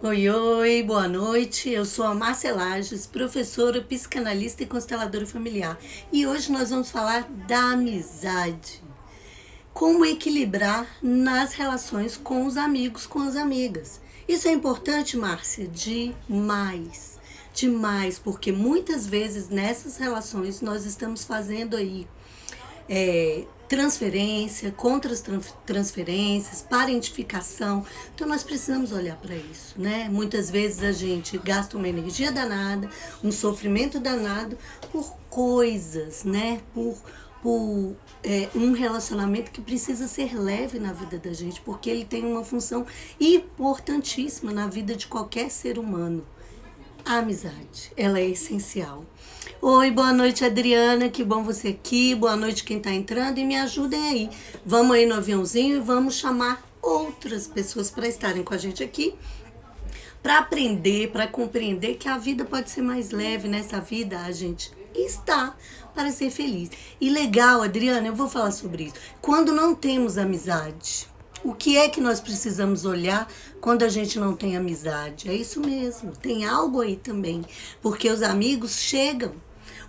Oi, oi, boa noite. Eu sou a Márcia Lages, professora, psicanalista e consteladora familiar. E hoje nós vamos falar da amizade. Como equilibrar nas relações com os amigos, com as amigas. Isso é importante, Márcia? Demais. Demais, porque muitas vezes nessas relações nós estamos fazendo aí transferência, transferências, parentificação. Então nós precisamos olhar para isso, né? Muitas vezes a gente gasta uma energia danada, um sofrimento danado por coisas, né? Por um relacionamento que precisa ser leve na vida da gente, porque ele tem uma função importantíssima na vida de qualquer ser humano. A amizade, ela é essencial. Oi, boa noite, Adriana, que bom você aqui. Boa noite quem tá entrando e me ajudem aí. Vamos aí no aviãozinho e vamos chamar outras pessoas para estarem com a gente aqui, para aprender, para compreender que a vida pode ser mais leve. Nessa vida a gente está para ser feliz. E legal, Adriana, eu vou falar sobre isso. Quando não temos amizade, o que é que nós precisamos olhar quando a gente não tem amizade? É isso mesmo, tem algo aí também. Porque os amigos chegam,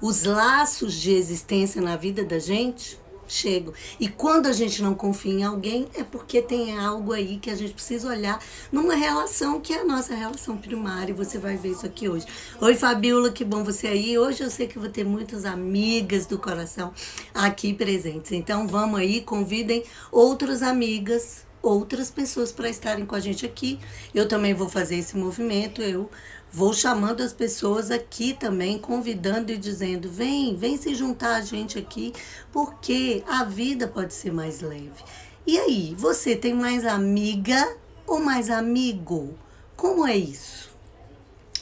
os laços de existência na vida da gente chegam. E quando a gente não confia em alguém, é porque tem algo aí que a gente precisa olhar numa relação que é a nossa relação primária. E você vai ver isso aqui hoje. Oi, Fabiola, que bom você aí. Hoje eu sei que vou ter muitas amigas do coração aqui presentes. Então vamos aí, convidem outras amigas, outras pessoas para estarem com a gente aqui. Eu também vou fazer esse movimento, eu vou chamando as pessoas aqui também, convidando e dizendo, vem se juntar a gente aqui, porque a vida pode ser mais leve. E aí, você tem mais amiga ou mais amigo? Como é isso?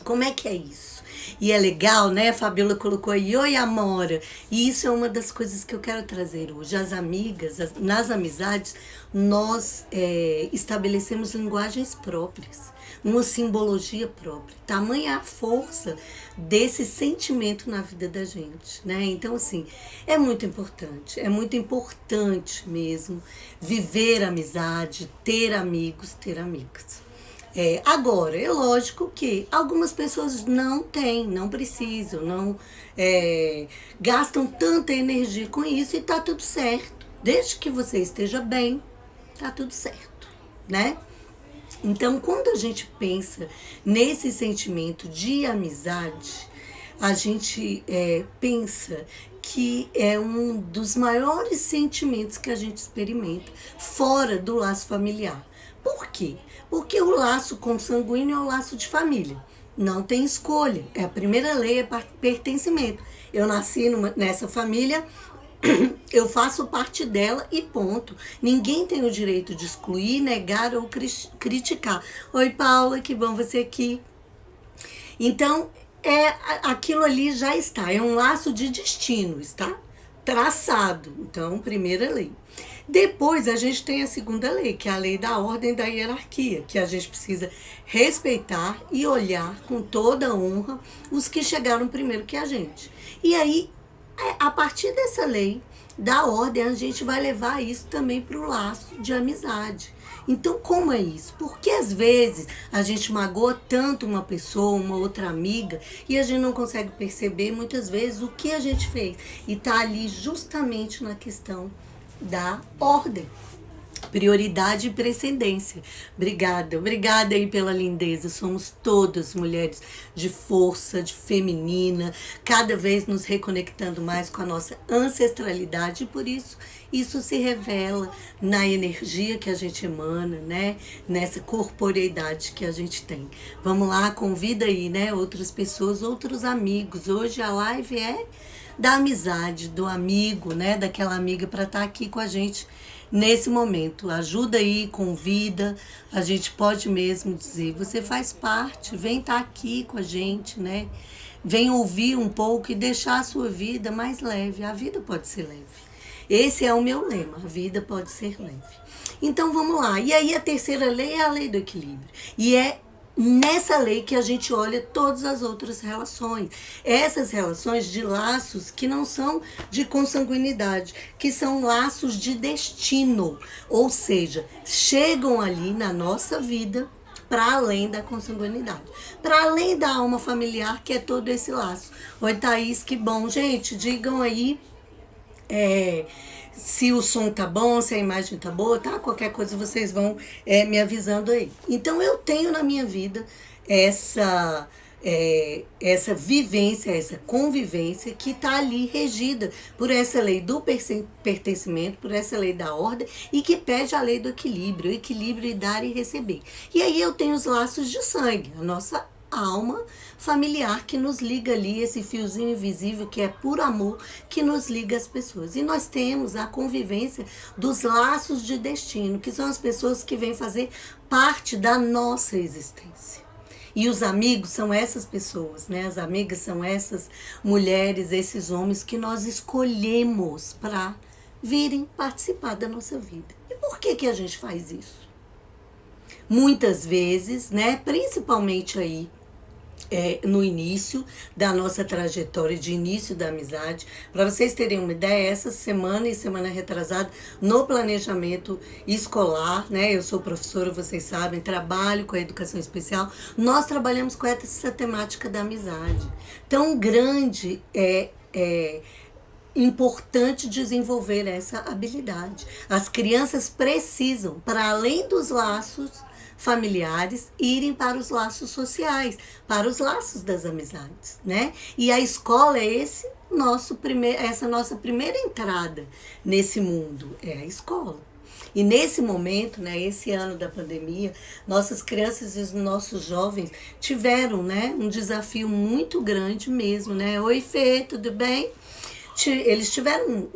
Como é que é isso? E é legal, né? A Fabiola colocou aí, oi, Amora. E isso é uma das coisas que eu quero trazer hoje. As amigas, nas amizades, nós estabelecemos linguagens próprias, uma simbologia própria. Tamanha a força desse sentimento na vida da gente, né? Então, assim, é muito importante mesmo viver amizade, ter amigos, ter amigas. Agora, é lógico que algumas pessoas não têm, não precisam, não gastam tanta energia com isso e tá tudo certo. Desde que você esteja bem, tá tudo certo, né? Então, quando a gente pensa nesse sentimento de amizade, a gente pensa que é um dos maiores sentimentos que a gente experimenta fora do laço familiar. Por quê? Porque o laço consanguíneo é o laço de família. Não tem escolha. A primeira lei é pertencimento. Eu nasci nessa família, eu faço parte dela e ponto. Ninguém tem o direito de excluir, negar ou criticar. Oi, Paula, que bom você aqui. Então, aquilo ali já está. É um laço de destino, está traçado. Então, primeira lei. Depois a gente tem a segunda lei, que é a lei da ordem da hierarquia, que a gente precisa respeitar e olhar com toda honra os que chegaram primeiro que a gente. E aí, a partir dessa lei da ordem, a gente vai levar isso também para o laço de amizade. Então, como é isso? Porque às vezes a gente magoa tanto uma pessoa, uma outra amiga, e a gente não consegue perceber muitas vezes o que a gente fez. E tá ali justamente na questão da ordem, prioridade e precedência. Obrigada aí pela lindeza. Somos todas mulheres de força, de feminina, cada vez nos reconectando mais com a nossa ancestralidade e por isso se revela na energia que a gente emana, né? Nessa corporeidade que a gente tem. Vamos lá, convida aí, né? Outras pessoas, outros amigos. Hoje a live é da amizade, do amigo, né? Daquela amiga para estar aqui com a gente nesse momento. Ajuda aí, convida. A gente pode mesmo dizer, você faz parte, vem estar aqui com a gente, né? Vem ouvir um pouco e deixar a sua vida mais leve. A vida pode ser leve. Esse é o meu lema, a vida pode ser leve. Então vamos lá. E aí a terceira lei é a lei do equilíbrio. E é nessa lei que a gente olha todas as outras relações. Essas relações de laços que não são de consanguinidade, que são laços de destino. Ou seja, chegam ali na nossa vida para além da consanguinidade, para além da alma familiar, que é todo esse laço. Oi, Thaís, que bom. Gente, digam aí se o som tá bom, se a imagem tá boa, tá? Qualquer coisa vocês vão me avisando aí. Então eu tenho na minha vida essa vivência, essa convivência que está ali regida por essa lei do pertencimento, por essa lei da ordem e que pede a lei do equilíbrio, o equilíbrio e dar e receber. E aí eu tenho os laços de sangue, a nossa alma familiar que nos liga ali, esse fiozinho invisível que é por amor, que nos liga às pessoas. E nós temos a convivência dos laços de destino, que são as pessoas que vêm fazer parte da nossa existência. E os amigos são essas pessoas, né? As amigas são essas mulheres, esses homens que nós escolhemos para virem participar da nossa vida. E por que a gente faz isso? Muitas vezes, né? Principalmente aí no início da nossa trajetória, de início da amizade. Para vocês terem uma ideia, essa semana e semana retrasada, no planejamento escolar, né? Eu sou professora, vocês sabem, trabalho com a educação especial. Nós trabalhamos com essa temática da amizade. Tão grande importante desenvolver essa habilidade. As crianças precisam, para além dos laços familiares, irem para os laços sociais, para os laços das amizades, né? E a escola é essa nossa primeira entrada nesse mundo, é a escola. E nesse momento, né, esse ano da pandemia, nossas crianças e os nossos jovens tiveram, né, um desafio muito grande mesmo, né? Oi, Fê, tudo bem? Eles tiveram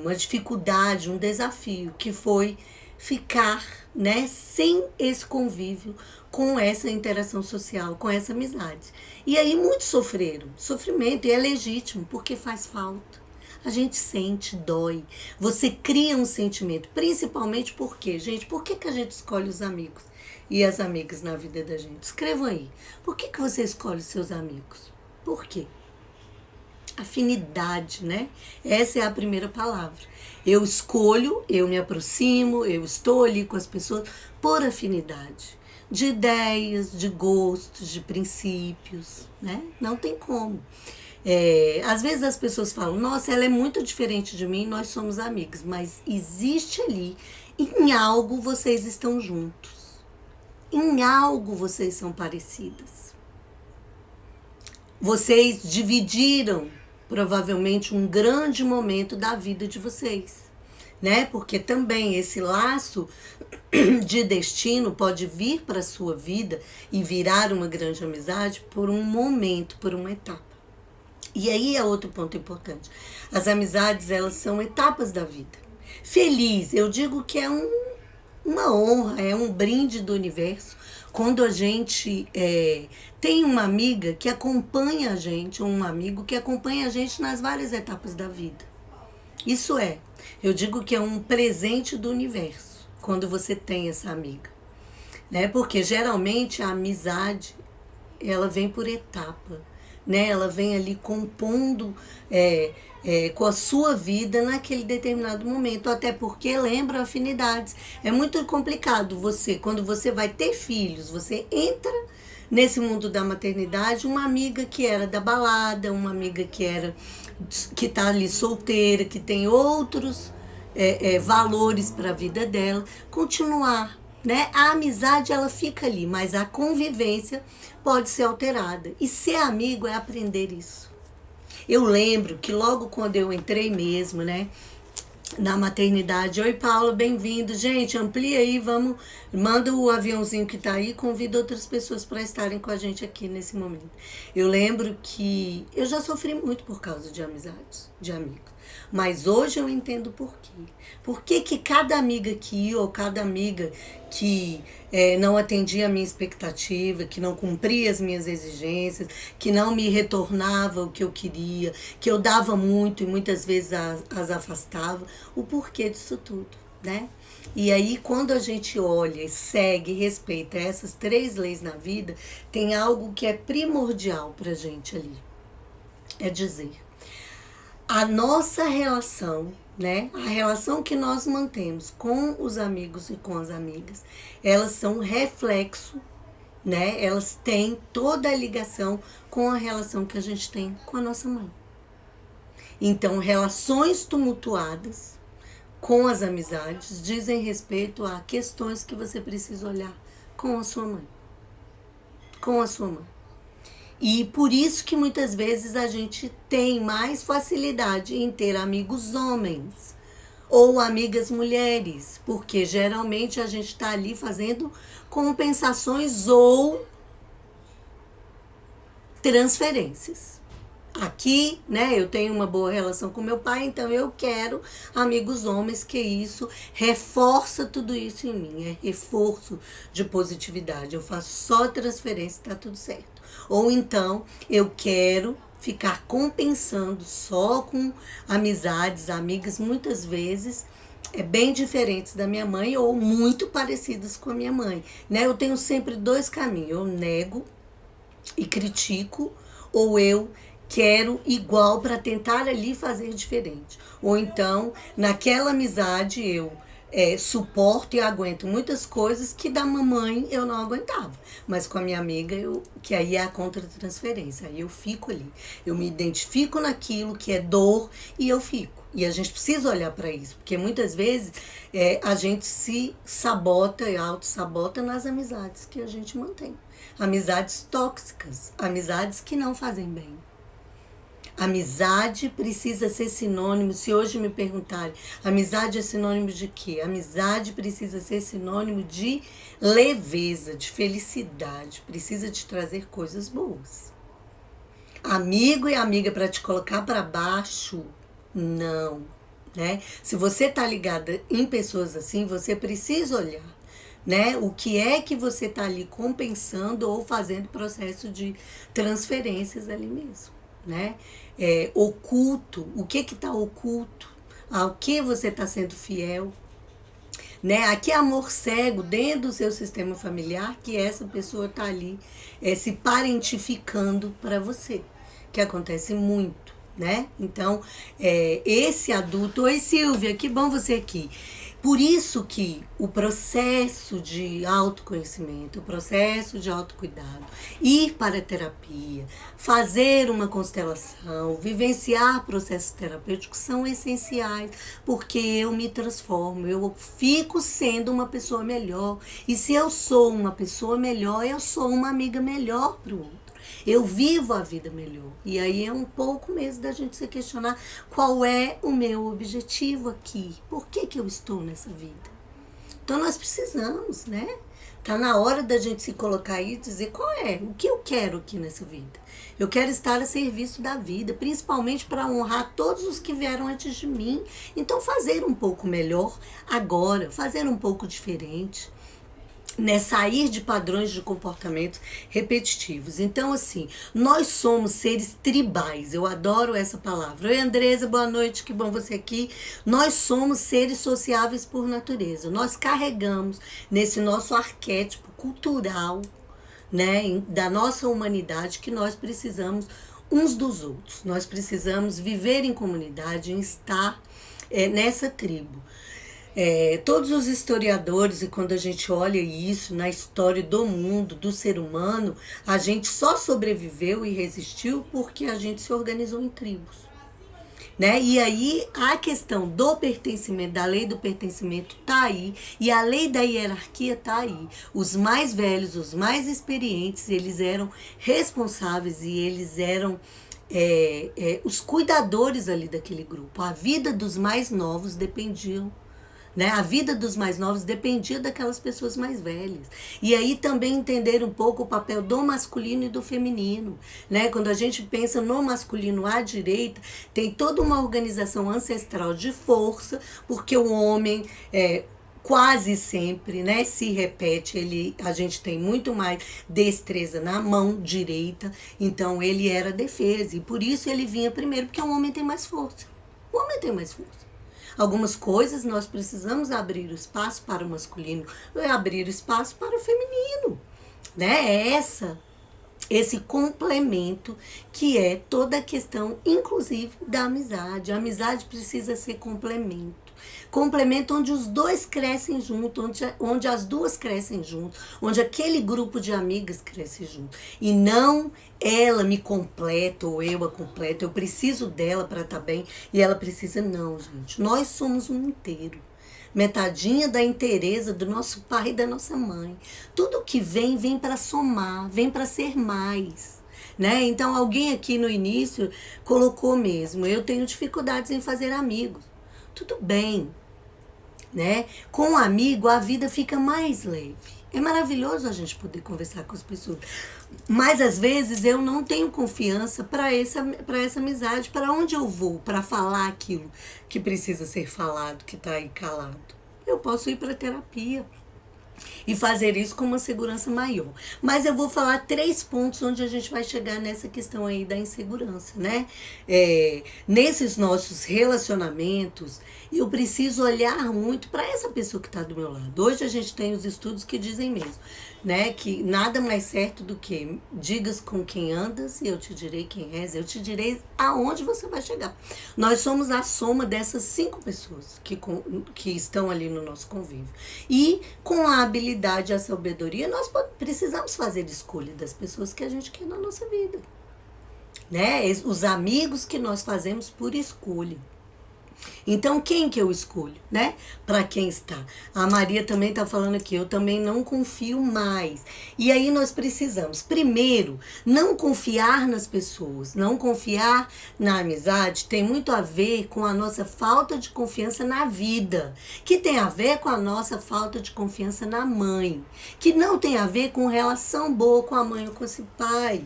uma dificuldade, um desafio, que foi ficar, né, sem esse convívio, com essa interação social, com essa amizade. E aí muitos sofreram. Sofrimento, e é legítimo, porque faz falta. A gente sente, dói. Você cria um sentimento, principalmente porque, gente, por que a gente escolhe os amigos e as amigas na vida da gente? Escrevam aí. Por que você escolhe seus amigos? Por quê? Afinidade, né? Essa é a primeira palavra. Eu escolho, eu me aproximo, eu estou ali com as pessoas por afinidade. De ideias, de gostos, de princípios, né? Não tem como. Às vezes as pessoas falam, nossa, ela é muito diferente de mim, nós somos amigos. Mas existe ali, em algo vocês estão juntos. Em algo vocês são parecidas. Vocês dividiram provavelmente um grande momento da vida de vocês, né? Porque também esse laço de destino pode vir para a sua vida e virar uma grande amizade por um momento, por uma etapa. E aí é outro ponto importante. As amizades, elas são etapas da vida. Feliz, eu digo que é uma honra, é um brinde do universo quando a gente tem uma amiga que acompanha a gente, ou um amigo que acompanha a gente nas várias etapas da vida. Isso eu digo que é um presente do universo, quando você tem essa amiga, né? Porque geralmente a amizade, ela vem por etapa, né? Ela vem ali compondo com a sua vida naquele determinado momento, até porque lembra afinidades. É muito complicado quando você vai ter filhos, você entra nesse mundo da maternidade, uma amiga que era da balada, uma amiga que tá ali solteira, que tem outros valores para a vida dela, continuar, né? A amizade, ela fica ali, mas a convivência pode ser alterada. E ser amigo é aprender isso. Eu lembro que logo quando eu entrei mesmo, né, na maternidade, oi Paula, bem-vindo, gente, amplia aí, manda o aviãozinho que tá aí, convida outras pessoas para estarem com a gente aqui nesse momento. Eu lembro que eu já sofri muito por causa de amizades, de amigos, mas hoje eu entendo por quê. Por que cada amiga que ia, ou cada amiga que não atendia a minha expectativa, que não cumpria as minhas exigências, que não me retornava o que eu queria, que eu dava muito e muitas vezes as afastava, o porquê disso tudo, né? E aí, quando a gente olha, segue e respeita essas 3 leis na vida, tem algo que é primordial pra gente ali. É dizer, a nossa relação né? A relação que nós mantemos com os amigos e com as amigas, elas são reflexo, né? Elas têm toda a ligação com a relação que a gente tem com a nossa mãe. Então, relações tumultuadas com as amizades dizem respeito a questões que você precisa olhar com a sua mãe. Com a sua mãe. E por isso que muitas vezes a gente tem mais facilidade em ter amigos homens ou amigas mulheres, porque geralmente a gente está ali fazendo compensações ou transferências. Aqui, né, eu tenho uma boa relação com meu pai, então eu quero amigos homens, que isso reforça tudo isso em mim, é reforço de positividade. Eu faço só transferência e tá tudo certo. Ou então, eu quero ficar compensando só com amizades, amigas, muitas vezes bem diferentes da minha mãe ou muito parecidas com a minha mãe, né? Eu tenho sempre dois caminhos, eu nego e critico, ou eu quero igual para tentar ali fazer diferente. Ou então, naquela amizade, eu suporto e aguento muitas coisas que da mamãe eu não aguentava. Mas com a minha amiga, que aí é a contra-transferência. Aí eu fico ali. Eu me identifico naquilo que é dor e eu fico. E a gente precisa olhar para isso, porque muitas vezes a gente se sabota e auto-sabota nas amizades que a gente mantém. Amizades tóxicas, amizades que não fazem bem. Amizade precisa ser sinônimo, se hoje me perguntarem, amizade é sinônimo de quê? Amizade precisa ser sinônimo de leveza, de felicidade, precisa te trazer coisas boas. Amigo e amiga para te colocar para baixo, não, né? Se você tá ligada em pessoas assim, você precisa olhar, né? O que é que você tá ali compensando ou fazendo processo de transferências ali mesmo, né? Oculto, o que tá oculto? Ao que você tá sendo fiel? Né? Aqui é amor cego dentro do seu sistema familiar, que essa pessoa tá ali se parentificando para você, que acontece muito, né? Então, esse adulto... Oi, Silvia, que bom você aqui. Por isso que o processo de autoconhecimento, o processo de autocuidado, ir para a terapia, fazer uma constelação, vivenciar processos terapêuticos são essenciais, porque eu me transformo, eu fico sendo uma pessoa melhor. E se eu sou uma pessoa melhor, eu sou uma amiga melhor para o outro. Eu vivo a vida melhor. E aí é um pouco mesmo da gente se questionar qual é o meu objetivo aqui. Por que eu estou nessa vida? Então nós precisamos, né? Tá na hora da gente se colocar aí e dizer qual é, o que eu quero aqui nessa vida. Eu quero estar a serviço da vida, principalmente para honrar todos os que vieram antes de mim. Então fazer um pouco melhor agora, fazer um pouco diferente. Né, sair de padrões de comportamentos repetitivos. Então, assim, nós somos seres tribais. Eu adoro essa palavra. Oi, Andresa, boa noite, que bom você aqui. Nós somos seres sociáveis por natureza. Nós carregamos nesse nosso arquétipo cultural, né, da nossa humanidade, que nós precisamos uns dos outros. Nós precisamos viver em comunidade, em estar nessa tribo. Todos os historiadores, e quando a gente olha isso na história do mundo, do ser humano, a gente só sobreviveu e resistiu porque a gente se organizou em tribos. Né? E aí a questão do pertencimento, da lei do pertencimento tá aí, e a lei da hierarquia tá aí. Os mais velhos, os mais experientes, eles eram responsáveis e eles eram os cuidadores ali daquele grupo. A vida dos mais novos dependiam. Né? A vida dos mais novos dependia daquelas pessoas mais velhas. E aí também entender um pouco o papel do masculino e do feminino. Né? Quando a gente pensa no masculino à direita, tem toda uma organização ancestral de força, porque o homem quase sempre, né, se repete, a gente tem muito mais destreza na mão direita, então ele era defesa, e por isso ele vinha primeiro, porque o homem tem mais força. O homem tem mais força. Algumas coisas nós precisamos abrir o espaço para o masculino, abrir o espaço para o feminino, né? Essa esse complemento que é toda a questão, inclusive, da amizade. A amizade precisa ser complemento. Complemento onde os dois crescem junto, onde as duas crescem junto, onde aquele grupo de amigas cresce junto. E não ela me completa ou eu a completo, eu preciso dela para estar bem e ela precisa. Não, gente. Nós somos um inteiro. Metadinha da inteireza do nosso pai e da nossa mãe. Tudo que vem, vem para somar, vem para ser mais. Né? Então, alguém aqui no início colocou mesmo: eu tenho dificuldades em fazer amigos. Tudo bem, né? Com um amigo, a vida fica mais leve. É maravilhoso a gente poder conversar com as pessoas. Mas, às vezes, eu não tenho confiança para essa amizade. Para onde eu vou para falar aquilo que precisa ser falado, que está aí calado? Eu posso ir para terapia e fazer isso com uma segurança maior. Mas eu vou falar 3 pontos onde a gente vai chegar nessa questão aí da insegurança, né? Nesses nossos relacionamentos, eu preciso olhar muito para essa pessoa que está do meu lado. Hoje a gente tem os estudos que dizem mesmo, né? Que nada mais certo do que digas com quem andas e eu te direi quem és, eu te direi aonde você vai chegar. Nós somos a soma dessas 5 pessoas que estão ali no nosso convívio. E com a habilidade e a sabedoria, nós precisamos fazer escolha das pessoas que a gente quer na nossa vida. Né? Os amigos que nós fazemos por escolha. Então, quem que eu escolho, né? Para quem está? A Maria também está falando aqui, eu também não confio mais. E aí nós precisamos, primeiro, não confiar nas pessoas, não confiar na amizade, tem muito a ver com a nossa falta de confiança na vida, que tem a ver com a nossa falta de confiança na mãe, que não tem a ver com relação boa com a mãe ou com esse pai,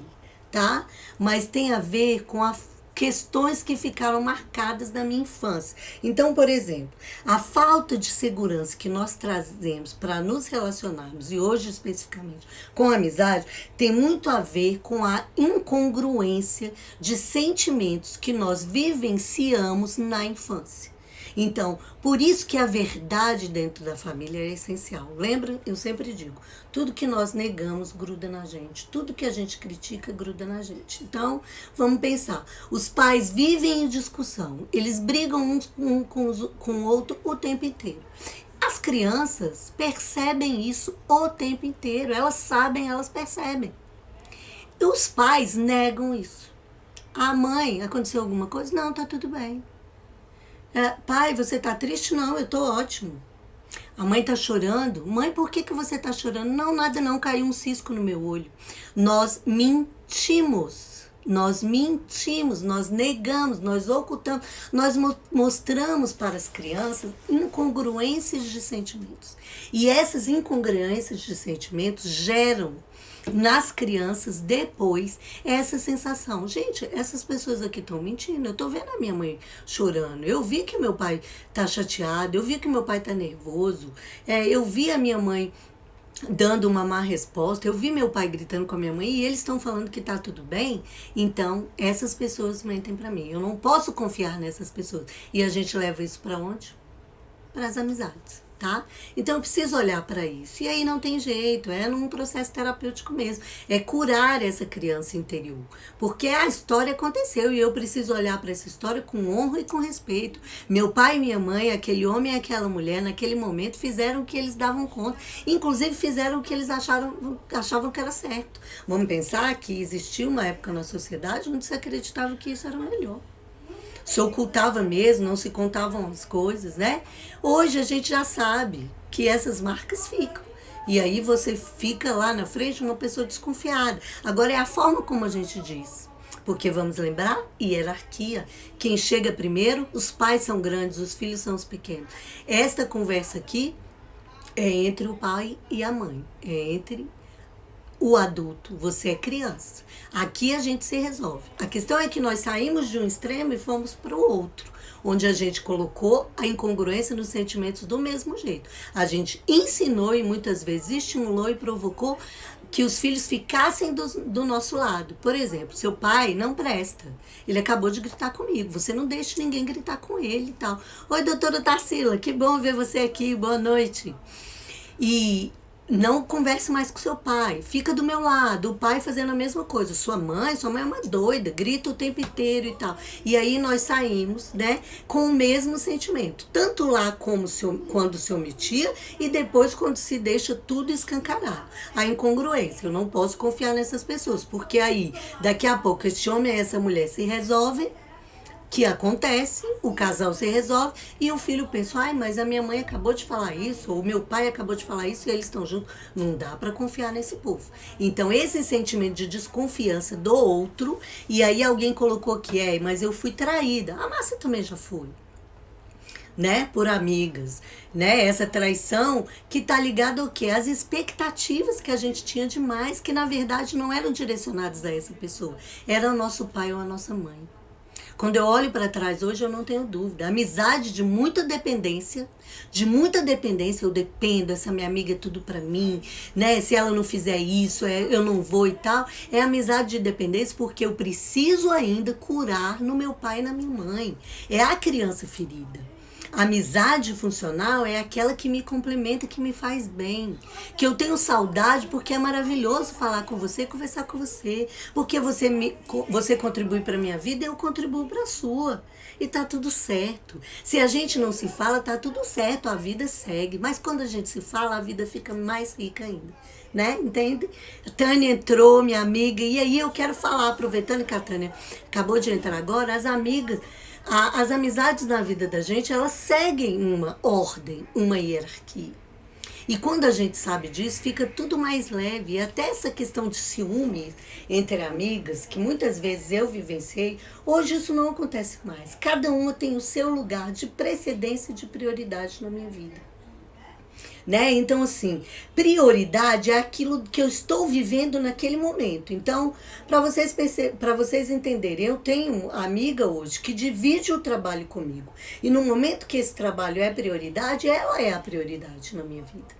tá? Mas tem a ver com a questões que ficaram marcadas na minha infância. Então, por exemplo, a falta de segurança que nós trazemos para nos relacionarmos, e hoje especificamente com a amizade, tem muito a ver com a incongruência de sentimentos que nós vivenciamos na infância. Então, por isso que a verdade dentro da família é essencial. Lembra? Eu sempre digo, tudo que nós negamos gruda na gente, tudo que a gente critica gruda na gente. Então, vamos pensar, os pais vivem em discussão, eles brigam um com o outro o tempo inteiro. As crianças percebem isso o tempo inteiro, elas sabem, elas percebem. E os pais negam isso. A mãe, aconteceu alguma coisa? Não, tá tudo bem. Pai, você tá triste? Não, eu tô ótimo. A mãe tá chorando? Mãe, por que você tá chorando? Não, nada não, caiu um cisco no meu olho. Nós mentimos, nós negamos, nós ocultamos, nós mostramos para as crianças incongruências de sentimentos. E essas incongruências de sentimentos geram nas crianças depois essa sensação. Gente, essas pessoas aqui estão mentindo. Eu tô vendo a minha mãe chorando. Eu vi que meu pai tá chateado. Eu vi que meu pai tá nervoso. Eu vi a minha mãe dando uma má resposta. Eu vi meu pai gritando com a minha mãe e eles estão falando que tá tudo bem. Então, essas pessoas mentem pra mim. Eu não posso confiar nessas pessoas. E a gente leva isso pra onde? Para as amizades. Tá? Então eu preciso olhar para isso. E aí não tem jeito, é num processo terapêutico mesmo. É curar essa criança interior. Porque a história aconteceu e eu preciso olhar para essa história com honra e com respeito. Meu pai e minha mãe, aquele homem e aquela mulher, naquele momento, fizeram o que eles davam conta. Inclusive fizeram o que eles achavam que era certo. Vamos pensar que existia uma época na sociedade onde se acreditava que isso era melhor. Se ocultava mesmo, não se contavam as coisas, né? Hoje a gente já sabe que essas marcas ficam. E aí você fica lá na frente uma pessoa desconfiada. Agora é a forma como a gente diz. Porque vamos lembrar, hierarquia. Quem chega primeiro, os pais são grandes, os filhos são os pequenos. Esta conversa aqui é entre o pai e a mãe. É entre o adulto, você é criança. Aqui a gente se resolve. A questão é que nós saímos de um extremo e fomos para o outro, onde a gente colocou a incongruência nos sentimentos do mesmo jeito. A gente ensinou e muitas vezes estimulou e provocou que os filhos ficassem do nosso lado. Por exemplo, seu pai não presta. Ele acabou de gritar comigo. Você não deixa ninguém gritar com ele e tal. Oi, doutora Tarsila, que bom ver você aqui. Boa noite. E não converse mais com seu pai, fica do meu lado, o pai fazendo a mesma coisa, sua mãe é uma doida, grita o tempo inteiro e tal. E aí nós saímos, né, com o mesmo sentimento, tanto lá como quando se omitia e depois quando se deixa tudo escancarado. A incongruência, eu não posso confiar nessas pessoas, porque aí, daqui a pouco, esse homem e essa mulher se resolvem, que acontece, o casal se resolve e o filho pensa, ai, mas a minha mãe acabou de falar isso, ou o meu pai acabou de falar isso e eles estão juntos. Não dá para confiar nesse povo. Então, esse sentimento de desconfiança do outro, e aí alguém colocou que mas eu fui traída. A Márcia também já foi, né, por amigas, né, essa traição que tá ligada ao quê? As expectativas que a gente tinha demais, que na verdade não eram direcionadas a essa pessoa, era o nosso pai ou a nossa mãe. Quando eu olho para trás hoje, eu não tenho dúvida. Amizade de muita dependência, eu dependo, essa minha amiga é tudo para mim, né? Se ela não fizer isso, eu não vou e tal. É amizade de dependência porque eu preciso ainda curar no meu pai e na minha mãe. É a criança ferida. A amizade funcional é aquela que me complementa, que me faz bem. Que eu tenho saudade porque é maravilhoso falar com você, conversar com você. Porque você contribui para a minha vida e eu contribuo para a sua. E tá tudo certo. Se a gente não se fala, tá tudo certo, a vida segue. Mas quando a gente se fala, a vida fica mais rica ainda. Né? Entende? A Tânia entrou, minha amiga, e aí eu quero falar, aproveitando que a Tânia acabou de entrar agora, as amigas. As amizades na vida da gente, elas seguem uma ordem, uma hierarquia. E quando a gente sabe disso, fica tudo mais leve. E até essa questão de ciúme entre amigas, que muitas vezes eu vivenciei, hoje isso não acontece mais. Cada uma tem o seu lugar de precedência e de prioridade na minha vida. Né? Então, assim, prioridade é aquilo que eu estou vivendo naquele momento. Então, para vocês entenderem, eu tenho uma amiga hoje que divide o trabalho comigo. E no momento que esse trabalho é prioridade, ela é a prioridade na minha vida.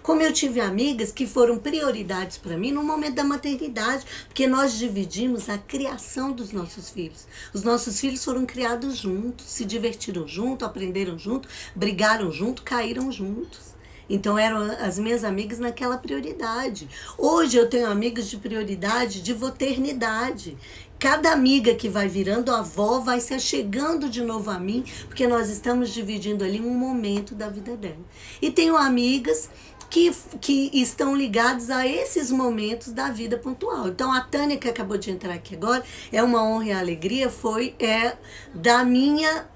Como eu tive amigas que foram prioridades para mim no momento da maternidade, porque nós dividimos a criação dos nossos filhos. Os nossos filhos foram criados juntos, se divertiram juntos, aprenderam juntos, brigaram juntos, caíram juntos. Então eram as minhas amigas naquela prioridade. Hoje eu tenho amigas de prioridade de maternidade. Cada amiga que vai virando avó vai se achegando de novo a mim, porque nós estamos dividindo ali um momento da vida dela. E tenho amigas que estão ligados a esses momentos da vida pontual. Então a Tânia, que acabou de entrar aqui agora, é uma honra e alegria, da minha...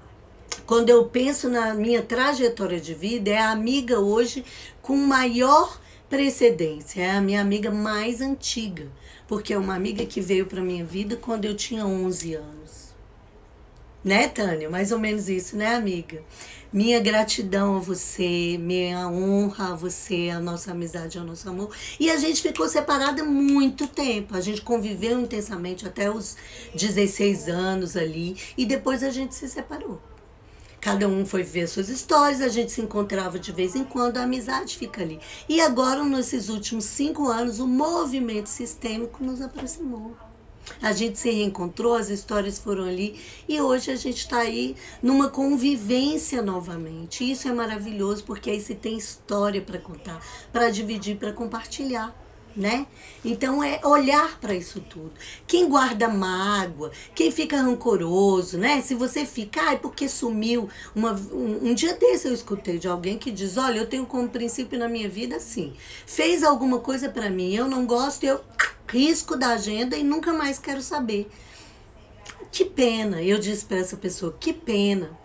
Quando eu penso na minha trajetória de vida, é a amiga hoje com maior precedência, é a minha amiga mais antiga, porque é uma amiga que veio para minha vida quando eu tinha 11 anos. Né, Tânia? Mais ou menos isso, né, amiga? Minha gratidão a você, minha honra a você, a nossa amizade, ao nosso amor. E a gente ficou separada muito tempo. A gente conviveu intensamente até os 16 anos ali e depois a gente se separou. Cada um foi ver suas histórias, a gente se encontrava de vez em quando, a amizade fica ali. E agora, nesses últimos 5 anos, o movimento sistêmico nos aproximou. A gente se reencontrou, as histórias foram ali e hoje a gente está aí numa convivência novamente. Isso é maravilhoso porque aí se tem história para contar, para dividir, para compartilhar. Né? Então é olhar para isso tudo. Quem guarda mágoa, quem fica rancoroso, né? Se você fica, porque sumiu. Um dia desse eu escutei de alguém que diz: olha, eu tenho como princípio na minha vida assim, fez alguma coisa para mim, eu não gosto, eu risco da agenda e nunca mais quero saber. Que pena, eu disse para essa pessoa, que pena.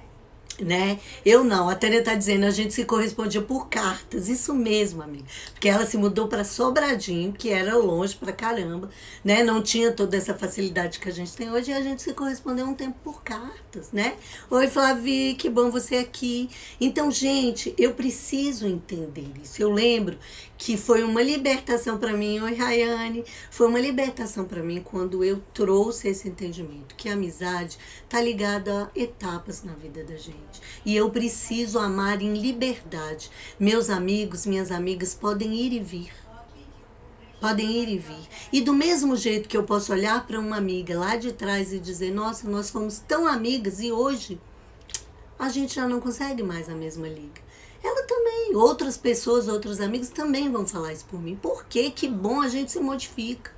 Né? Eu não, a Tânia tá dizendo, a gente se correspondia por cartas, isso mesmo, amiga, porque ela se mudou para Sobradinho, que era longe pra caramba, né? Não tinha toda essa facilidade que a gente tem hoje, e a gente se correspondeu um tempo por cartas, né? Oi, Flavi, que bom você aqui. Então, gente, eu preciso entender isso. Eu lembro que foi uma libertação para mim, oi, Rayane, foi uma libertação para mim quando eu trouxe esse entendimento, que a amizade tá ligada a etapas na vida da gente. E eu preciso amar em liberdade. Meus amigos, minhas amigas podem ir e vir. Podem ir e vir. E do mesmo jeito que eu posso olhar para uma amiga lá de trás e dizer, nossa, nós fomos tão amigas e hoje a gente já não consegue mais a mesma liga. ela também, outras pessoas, outros amigos também vão falar isso por mim. Por quê? Que bom a gente se modifica.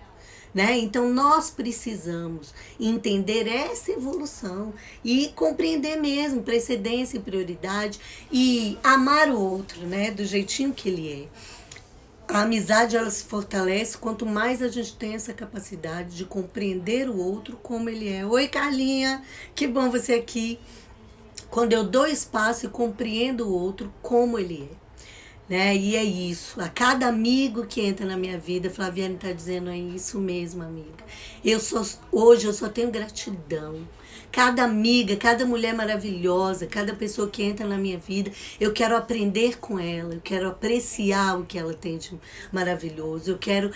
Né? Então nós precisamos entender essa evolução e compreender mesmo precedência e prioridade e amar o outro, né? Do jeitinho que ele é. A amizade ela se fortalece quanto mais a gente tem essa capacidade de compreender o outro como ele é. Oi, Carlinha, que bom você aqui. Quando eu dou espaço e compreendo o outro como ele é. Né? E é isso. A cada amigo que entra na minha vida, Flaviane está dizendo, é isso mesmo, amiga. Hoje eu só tenho gratidão. Cada amiga, cada mulher maravilhosa, cada pessoa que entra na minha vida, eu quero aprender com ela, eu quero apreciar o que ela tem de maravilhoso, eu quero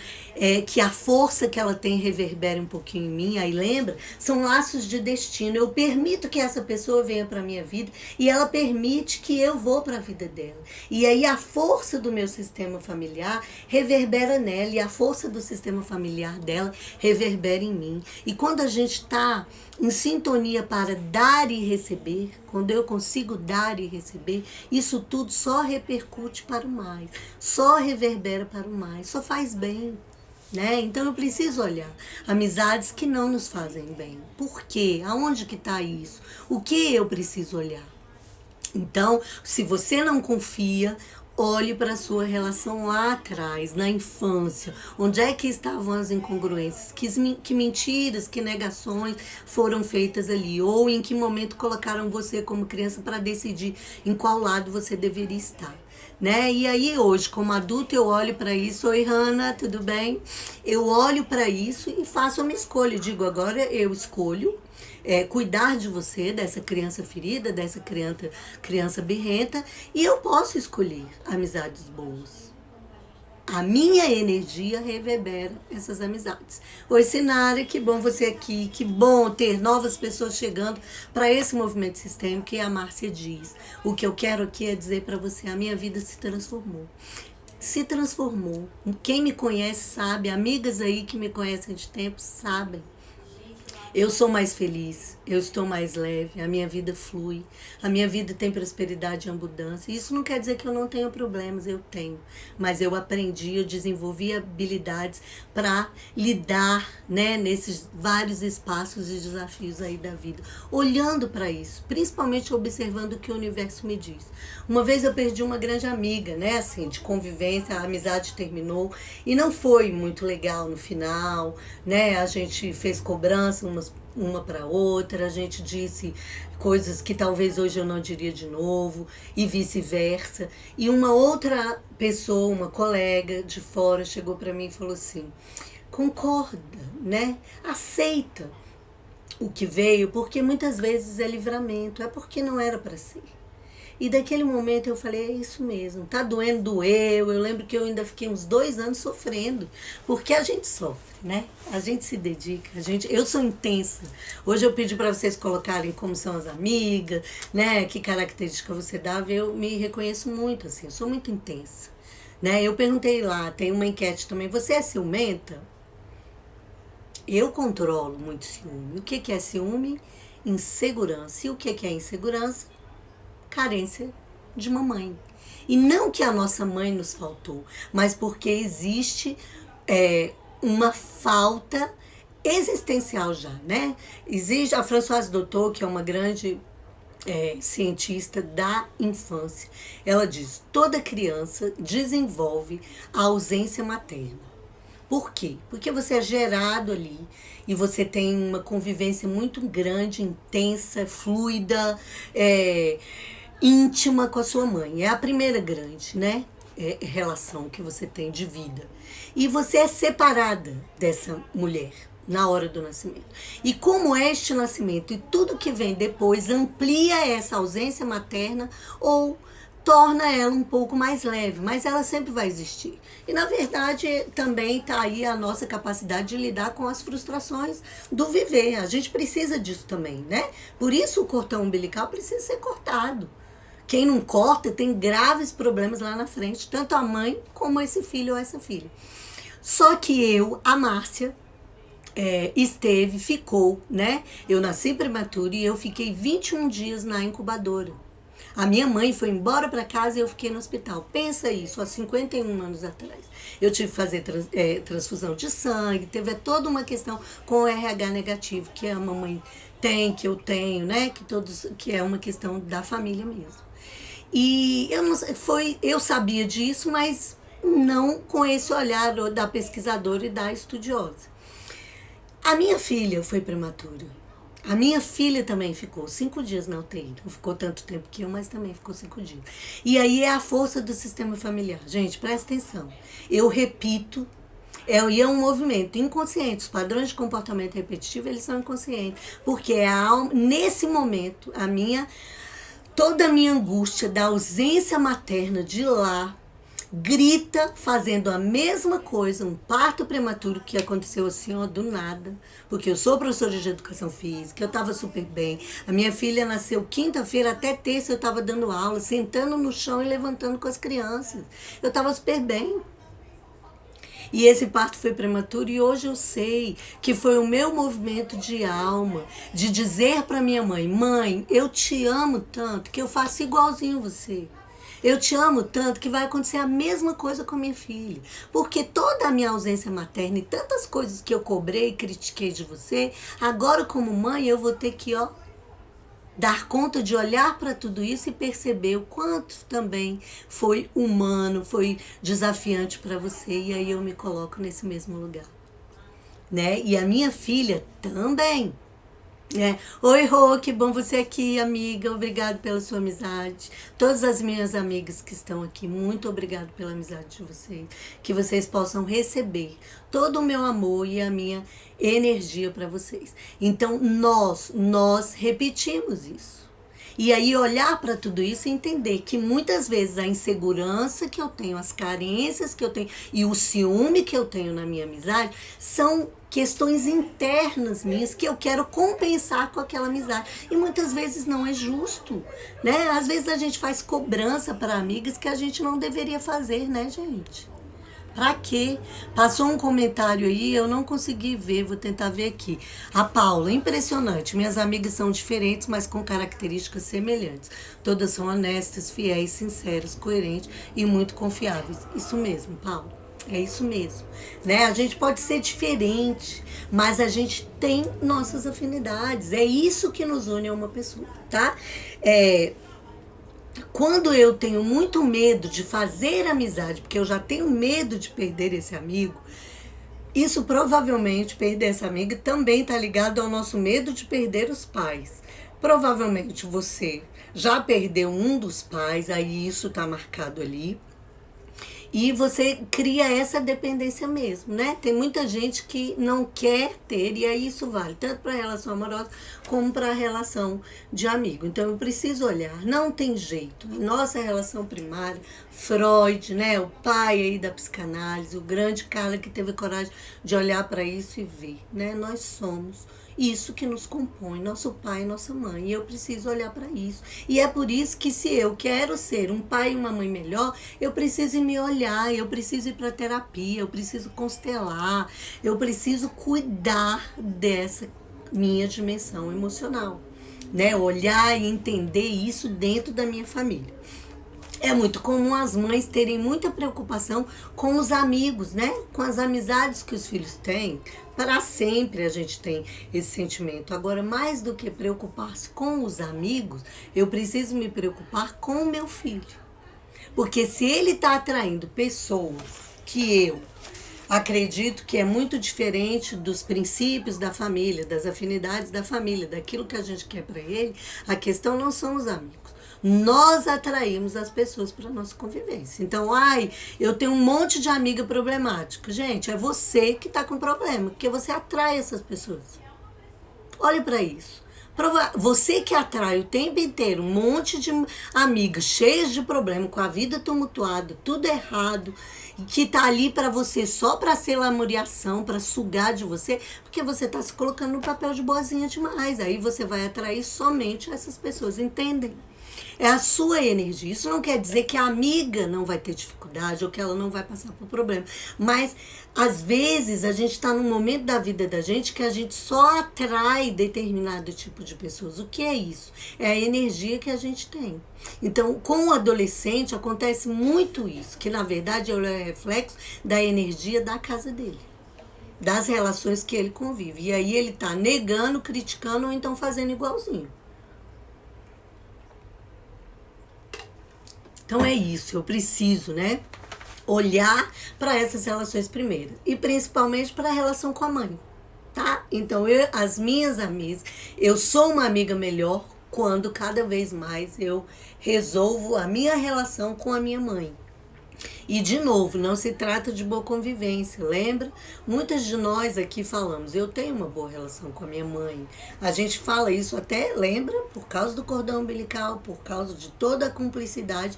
que a força que ela tem reverbere um pouquinho em mim. Aí lembra? São laços de destino. Eu permito que essa pessoa venha para minha vida e ela permite que eu vou para a vida dela. E aí a força do meu sistema familiar reverbera nela e a força do sistema familiar dela reverbera em mim. E quando a gente está em sintonia para dar e receber, quando eu consigo dar e receber, isso tudo só repercute para o mais, só reverbera para o mais, só faz bem. Né? Então eu preciso olhar amizades que não nos fazem bem. Por quê? Aonde que está isso? O que eu preciso olhar? Então, se você não confia, olhe para a sua relação lá atrás, na infância. Onde é que estavam as incongruências? Que mentiras, que negações foram feitas ali? Ou em que momento colocaram você como criança para decidir em qual lado você deveria estar? Né? E aí hoje, como adulta, eu olho para isso. Oi, Hanna, tudo bem? Eu olho para isso e faço uma escolha. Digo, agora eu escolho cuidar de você, dessa criança ferida, dessa criança birrenta, e eu posso escolher amizades boas. A minha energia reverbera essas amizades. Oi, Sinara, que bom você aqui, que bom ter novas pessoas chegando para esse movimento sistêmico. E a Márcia diz, o que eu quero aqui é dizer para você, a minha vida se transformou. Se transformou. Quem me conhece sabe, amigas aí que me conhecem de tempo sabem. Eu sou mais feliz, eu estou mais leve, a minha vida flui, a minha vida tem prosperidade e abundância. Isso não quer dizer que eu não tenho problemas, eu tenho. Mas eu aprendi, eu desenvolvi habilidades para lidar, né, nesses vários espaços e desafios aí da vida. Olhando para isso, principalmente observando o que o universo me diz. Uma vez eu perdi uma grande amiga, né, assim, de convivência, a amizade terminou e não foi muito legal no final, né, a gente fez cobrança uma para outra, a gente disse coisas que talvez hoje eu não diria de novo e vice-versa. E uma outra pessoa, uma colega de fora chegou para mim e falou assim, concorda, né? Aceita o que veio, porque muitas vezes é livramento, é porque não era para ser. E daquele momento eu falei, é isso mesmo, tá doendo, doeu. Eu lembro que eu ainda fiquei uns 2 anos sofrendo, porque a gente sofre, né? A gente se dedica, eu sou intensa. Hoje eu pedi para vocês colocarem como são as amigas, né? Que característica você dava, eu me reconheço muito, assim, eu sou muito intensa. Né? Eu perguntei lá, tem uma enquete também, você é ciumenta? Eu controlo muito ciúme. O que é ciúme? Insegurança. E o que é insegurança? Carência de mamãe. E não que a nossa mãe nos faltou, mas porque existe uma falta existencial já, né? Existe a Françoise Doutor, que é uma grande cientista da infância. Ela diz, toda criança desenvolve a ausência materna. Por quê? Porque você é gerado ali e você tem uma convivência muito grande, intensa, fluida, íntima com a sua mãe. É a primeira grande, né, relação que você tem de vida. E você é separada dessa mulher na hora do nascimento. E como este nascimento e tudo que vem depois amplia essa ausência materna ou torna ela um pouco mais leve, mas ela sempre vai existir. E na verdade também está aí a nossa capacidade de lidar com as frustrações do viver. A gente precisa disso também, né? Por isso o cordão umbilical precisa ser cortado. Quem não corta tem graves problemas lá na frente, tanto a mãe como esse filho ou essa filha. Só que a Márcia, ficou, né? Eu nasci prematura e eu fiquei 21 dias na incubadora. A minha mãe foi embora para casa e eu fiquei no hospital. Pensa isso, há 51 anos atrás. Eu tive que fazer transfusão de sangue, teve toda uma questão com o RH negativo, que a mamãe tem, que eu tenho, né? Que é uma questão da família mesmo. E eu sabia disso, mas não com esse olhar da pesquisadora e da estudiosa. A minha filha foi prematura. A minha filha também ficou 5 dias na UTI. Não ficou tanto tempo que eu, mas também ficou 5 dias. E aí é a força do sistema familiar. Gente, presta atenção. Eu repito, e é um movimento inconsciente. Os padrões de comportamento repetitivo, eles são inconscientes. Porque é a alma, nesse momento, toda a minha angústia da ausência materna de lá, grita fazendo a mesma coisa, um parto prematuro que aconteceu assim, ó, do nada, porque eu sou professora de educação física, eu tava super bem, a minha filha nasceu quinta-feira, até terça eu tava dando aula, sentando no chão e levantando com as crianças, eu tava super bem. E esse parto foi prematuro e hoje eu sei que foi o meu movimento de alma, de dizer para minha mãe, mãe, eu te amo tanto que eu faço igualzinho você. Eu te amo tanto que vai acontecer a mesma coisa com a minha filha. Porque toda a minha ausência materna e tantas coisas que eu cobrei e critiquei de você, agora como mãe eu vou ter que, dar conta de olhar para tudo isso e perceber o quanto também foi humano, foi desafiante para você. E aí eu me coloco nesse mesmo lugar, né? E a minha filha também. Oi, Rô, que bom você aqui, amiga. Obrigado pela sua amizade. Todas as minhas amigas que estão aqui, muito obrigado pela amizade de vocês. Que vocês possam receber todo o meu amor e a minha energia para vocês. Então, nós repetimos isso. E aí olhar para tudo isso e entender que muitas vezes a insegurança que eu tenho, as carências que eu tenho e o ciúme que eu tenho na minha amizade são questões internas minhas que eu quero compensar com aquela amizade. E muitas vezes não é justo, né? Às vezes a gente faz cobrança para amigas que a gente não deveria fazer, né, gente? Pra quê? Passou um comentário aí, eu não consegui ver, vou tentar ver aqui. A Paula, impressionante. Minhas amigas são diferentes, mas com características semelhantes. Todas são honestas, fiéis, sinceras, coerentes e muito confiáveis. Isso mesmo, Paula. É isso mesmo, né? A gente pode ser diferente, mas a gente tem nossas afinidades. É isso que nos une a uma pessoa, tá? Quando eu tenho muito medo de fazer amizade, porque eu já tenho medo de perder esse amigo, isso provavelmente, perder essa amiga, também está ligado ao nosso medo de perder os pais. Provavelmente você já perdeu um dos pais, aí isso está marcado ali. E você cria essa dependência mesmo, né? Tem muita gente que não quer ter, e aí isso vale tanto para a relação amorosa como para a relação de amigo. Então eu preciso olhar, não tem jeito. Nossa relação primária, Freud, né? O pai aí da psicanálise, o grande cara que teve coragem de olhar para isso e ver, né? Nós somos isso que nos compõe, nosso pai e nossa mãe. E eu preciso olhar para isso. E é por isso que se eu quero ser um pai e uma mãe melhor, eu preciso me olhar, eu preciso ir para terapia, eu preciso constelar, eu preciso cuidar dessa minha dimensão emocional, né? Olhar e entender isso dentro da minha família. É muito comum as mães terem muita preocupação com os amigos, né? Com as amizades que os filhos têm. Para sempre a gente tem esse sentimento. Agora, mais do que preocupar-se com os amigos, eu preciso me preocupar com o meu filho. Porque se ele está atraindo pessoas que eu acredito que é muito diferente dos princípios da família, das afinidades da família, daquilo que a gente quer para ele, a questão não são os amigos. Nós atraímos as pessoas para a nossa convivência. Então, eu tenho um monte de amiga problemática. Gente, é você que está com problema, porque você atrai essas pessoas. Olhe para isso. Você que atrai o tempo inteiro um monte de amigas cheias de problema, com a vida tumultuada, tudo errado, que tá ali para você só para ser lamuriação, para sugar de você, porque você tá se colocando no papel de boazinha demais. Aí você vai atrair somente essas pessoas, entendem? É a sua energia. Isso não quer dizer que a amiga não vai ter dificuldade ou que ela não vai passar por problema. Mas, às vezes, a gente está num momento da vida da gente que a gente só atrai determinado tipo de pessoas. O que é isso? É a energia que a gente tem. Então, com o adolescente, acontece muito isso, que na verdade é o reflexo da energia da casa dele, das relações que ele convive. E aí ele tá negando, criticando ou então fazendo igualzinho. Então é isso, eu preciso, né, olhar para essas relações primeiro. E principalmente para a relação com a mãe, tá? Então as minhas amigas, eu sou uma amiga melhor quando cada vez mais eu resolvo a minha relação com a minha mãe. E, de novo, não se trata de boa convivência, lembra? Muitas de nós aqui falamos, eu tenho uma boa relação com a minha mãe. A gente fala isso até, lembra? Por causa do cordão umbilical, por causa de toda a cumplicidade.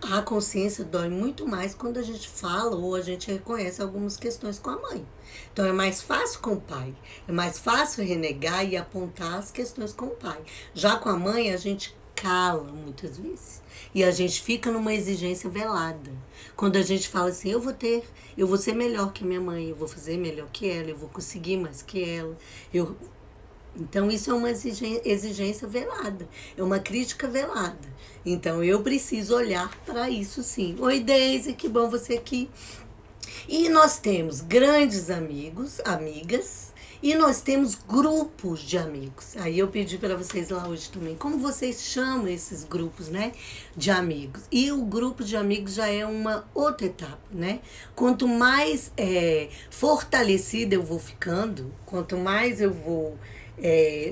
A consciência dói muito mais quando a gente fala ou a gente reconhece algumas questões com a mãe. Então é mais fácil com o pai, é mais fácil renegar e apontar as questões com o pai. Já com a mãe a gente cala muitas vezes. E a gente fica numa exigência velada. Quando a gente fala assim, eu vou ser melhor que a minha mãe, eu vou fazer melhor que ela, eu vou conseguir mais que ela. Então isso é uma exigência velada, é uma crítica velada. Então eu preciso olhar para isso sim. Oi Deise, que bom você aqui. E nós temos grandes amigos, amigas, e nós temos grupos de amigos. Aí eu pedi para vocês lá hoje também, como vocês chamam esses grupos, né, de amigos? E o grupo de amigos já é uma outra etapa, né? Quanto mais fortalecida eu vou ficando, quanto mais eu vou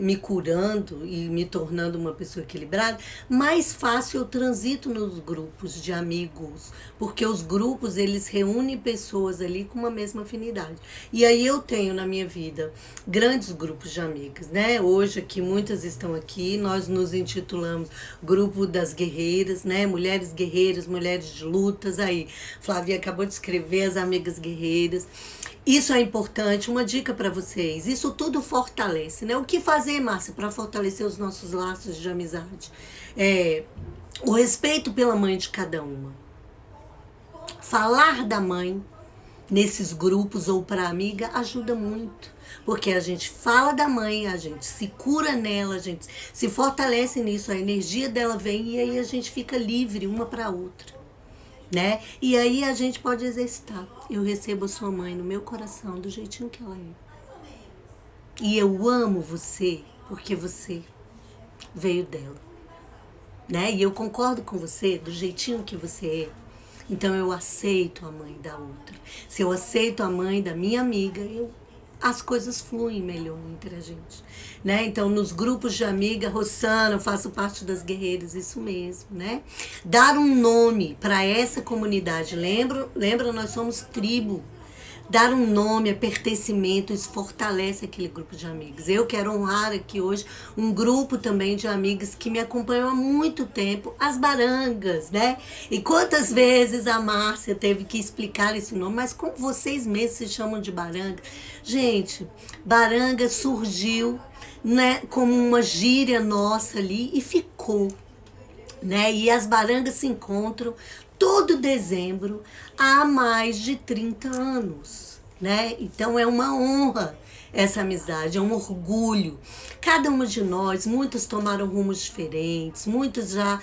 me curando e me tornando uma pessoa equilibrada, mais fácil eu transito nos grupos de amigos, porque os grupos eles reúnem pessoas ali com uma mesma afinidade. E aí eu tenho na minha vida grandes grupos de amigas, né? Hoje aqui muitas estão aqui, nós nos intitulamos Grupo das Guerreiras, né? Mulheres guerreiras, mulheres de lutas. Aí Flávia acabou de escrever as amigas guerreiras. Isso é importante, uma dica para vocês. Isso tudo fortalece, né? O que fazer, Márcia, para fortalecer os nossos laços de amizade? O respeito pela mãe de cada uma. Falar da mãe nesses grupos ou para amiga ajuda muito. Porque a gente fala da mãe, a gente se cura nela, a gente se fortalece nisso, a energia dela vem e aí a gente fica livre uma para outra. Né? E aí a gente pode exercitar. Eu recebo a sua mãe no meu coração do jeitinho que ela é. E eu amo você porque você veio dela. Né? E eu concordo com você do jeitinho que você é. Então eu aceito a mãe da outra. Se eu aceito a mãe da minha amiga, as coisas fluem melhor entre a gente, né? Então, nos grupos de amiga, Rossana, eu faço parte das guerreiras, isso mesmo, né? Dar um nome para essa comunidade, lembra, nós somos tribo. Dar um nome, a pertencimento, isso fortalece aquele grupo de amigos. Eu quero honrar aqui hoje um grupo também de amigas que me acompanham há muito tempo, as Barangas, né? E quantas vezes a Márcia teve que explicar esse nome, mas como vocês mesmos se chamam de Baranga? Gente, Baranga surgiu, né, como uma gíria nossa ali e ficou, né? E as Barangas se encontram todo dezembro há mais de 30 anos, né? Então é uma honra essa amizade, é um orgulho. Cada uma de nós, muitas tomaram rumos diferentes, muitas já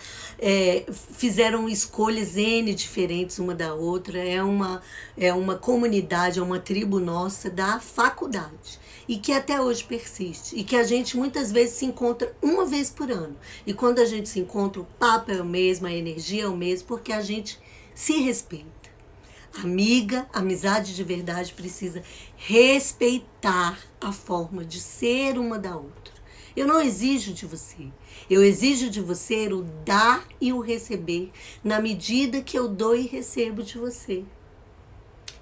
fizeram escolhas N diferentes uma da outra. É uma comunidade, é uma tribo nossa da faculdade. E que até hoje persiste. E que a gente muitas vezes se encontra uma vez por ano. E quando a gente se encontra, o papo é o mesmo, a energia é o mesmo, porque a gente se respeita. Amiga, amizade de verdade precisa respeitar a forma de ser uma da outra. Eu não exijo de você. Eu exijo de você o dar e o receber na medida que eu dou e recebo de você.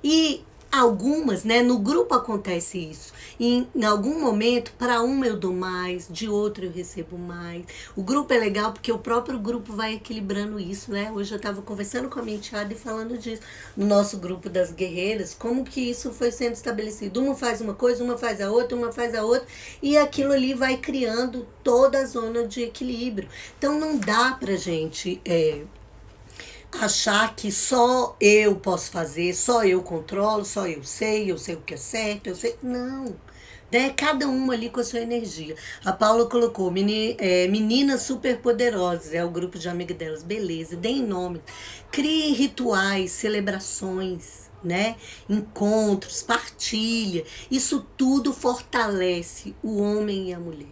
E algumas, né, no grupo acontece isso. Em algum momento, para uma eu dou mais, de outro eu recebo mais. O grupo é legal porque o próprio grupo vai equilibrando isso, né? Hoje eu estava conversando com a minha enteada e falando disso. No nosso grupo das guerreiras, como que isso foi sendo estabelecido. Uma faz uma coisa, uma faz a outra, uma faz a outra. E aquilo ali vai criando toda a zona de equilíbrio. Então não dá pra gente... achar que só eu posso fazer, só eu controlo, só eu sei o que é certo, eu sei. Não. Né? Cada uma ali com a sua energia. A Paula colocou meninas superpoderosas, é o grupo de amigas delas. Beleza, deem nome. Crie rituais, celebrações, né? Encontros, partilha. Isso tudo fortalece o homem e a mulher.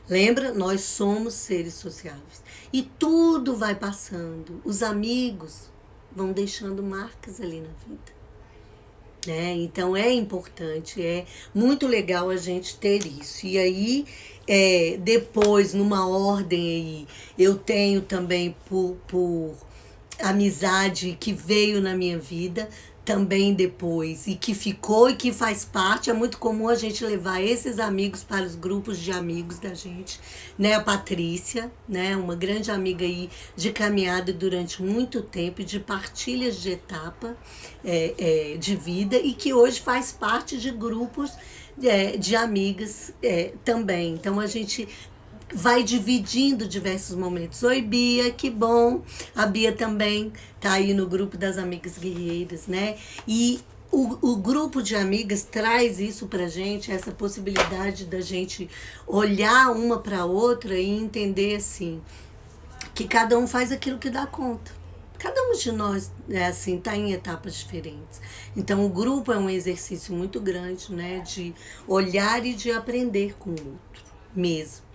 Lembra? Nós somos seres sociáveis. E tudo vai passando. Os amigos vão deixando marcas ali na vida. Né? Então é importante, é muito legal a gente ter isso. E aí, depois, numa ordem aí, eu tenho também por amizade que veio na minha vida também depois e que ficou e que faz parte. É muito comum a gente levar esses amigos para os grupos de amigos da gente, né? A Patrícia, né? Uma grande amiga aí de caminhada durante muito tempo, de partilhas de etapa de vida e que hoje faz parte de grupos de amigas também. Então a gente vai dividindo diversos momentos. Oi, Bia, que bom. A Bia também tá aí no grupo das amigas guerreiras, né? E o grupo de amigas traz isso pra gente, essa possibilidade da gente olhar uma pra outra e entender assim, que cada um faz aquilo que dá conta. Cada um de nós, assim, tá em etapas diferentes. Então, o grupo é um exercício muito grande, né? De olhar e de aprender com o outro, mesmo.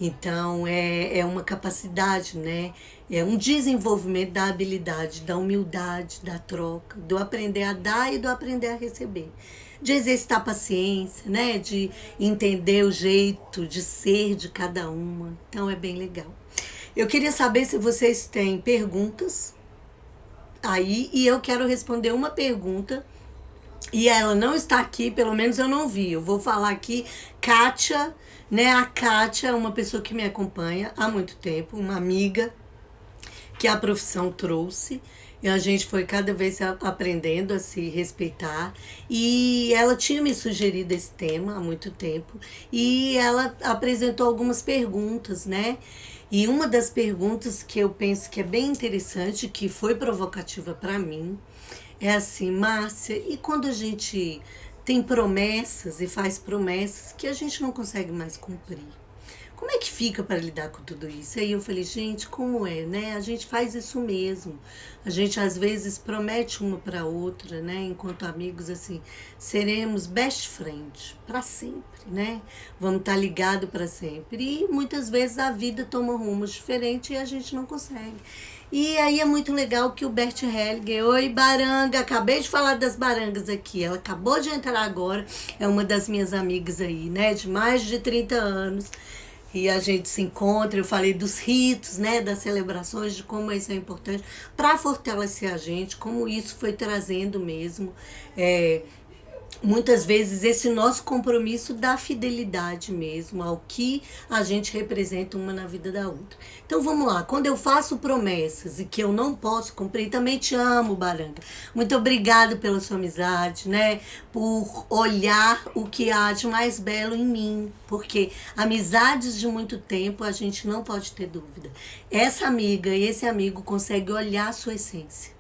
Então, é uma capacidade, né? É um desenvolvimento da habilidade, da humildade, da troca, do aprender a dar e do aprender a receber. De exercitar a paciência, né? De entender o jeito de ser de cada uma. Então, é bem legal. Eu queria saber se vocês têm perguntas aí e eu quero responder uma pergunta e ela não está aqui, pelo menos eu não vi. Eu vou falar aqui, Kátia, né? A Kátia é uma pessoa que me acompanha há muito tempo, uma amiga que a profissão trouxe. E a gente foi cada vez aprendendo a se respeitar. E ela tinha me sugerido esse tema há muito tempo. E ela apresentou algumas perguntas, né? E uma das perguntas que eu penso que é bem interessante, que foi provocativa para mim, é assim: Márcia, e quando a gente tem promessas e faz promessas que a gente não consegue mais cumprir? Como é que fica para lidar com tudo isso? Aí eu falei, gente, como é, né? A gente faz isso mesmo. A gente às vezes promete uma para outra, né? Enquanto amigos, assim, seremos best friends para sempre, né? Vamos estar ligados para sempre. E muitas vezes a vida toma rumos diferentes e a gente não consegue. E aí é muito legal que o Bert Hellinger, oi Baranga, acabei de falar das Barangas aqui, ela acabou de entrar agora, é uma das minhas amigas aí, né, de mais de 30 anos, e a gente se encontra. Eu falei dos ritos, né, das celebrações, de como isso é importante para fortalecer a gente, como isso foi trazendo mesmo, muitas vezes esse nosso compromisso da fidelidade mesmo ao que a gente representa uma na vida da outra. Então vamos lá, quando eu faço promessas e que eu não posso cumprir, também te amo, Baranga. Muito obrigada pela sua amizade, né? Por olhar o que há de mais belo em mim, porque amizades de muito tempo a gente não pode ter dúvida. Essa amiga e esse amigo conseguem olhar a sua essência.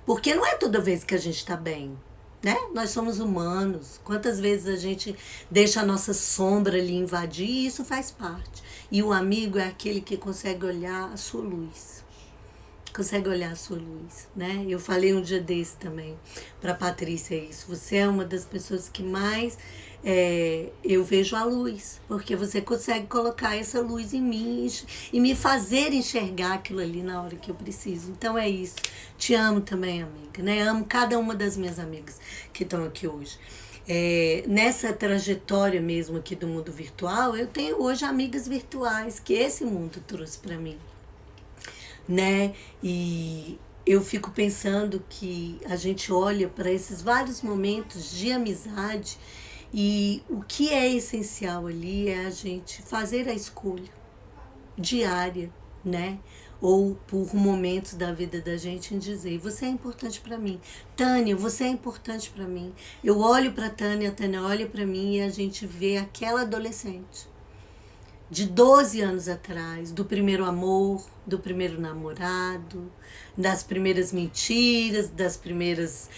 Porque não é toda vez que a gente tá bem, né? Nós somos humanos. Quantas vezes a gente deixa a nossa sombra ali invadir, e isso faz parte. E o amigo é aquele que consegue olhar a sua luz. Consegue olhar a sua luz, né? Eu falei um dia desse também para Patrícia isso. Você é uma das pessoas que mais eu vejo a luz, porque você consegue colocar essa luz em mim e me fazer enxergar aquilo ali na hora que eu preciso. Então é isso. Te amo também, amiga, né? Amo cada uma das minhas amigas que estão aqui hoje. Nessa trajetória mesmo aqui do mundo virtual, eu tenho hoje amigas virtuais que esse mundo trouxe para mim, né? E eu fico pensando que a gente olha para esses vários momentos de amizade e o que é essencial ali é a gente fazer a escolha diária, né? Ou por momentos da vida da gente em dizer, você é importante para mim. Tânia, você é importante para mim. Eu olho para Tânia, a Tânia olha para mim e a gente vê aquela adolescente de 12 anos atrás, do primeiro amor, do primeiro namorado, das primeiras mentiras, das primeiras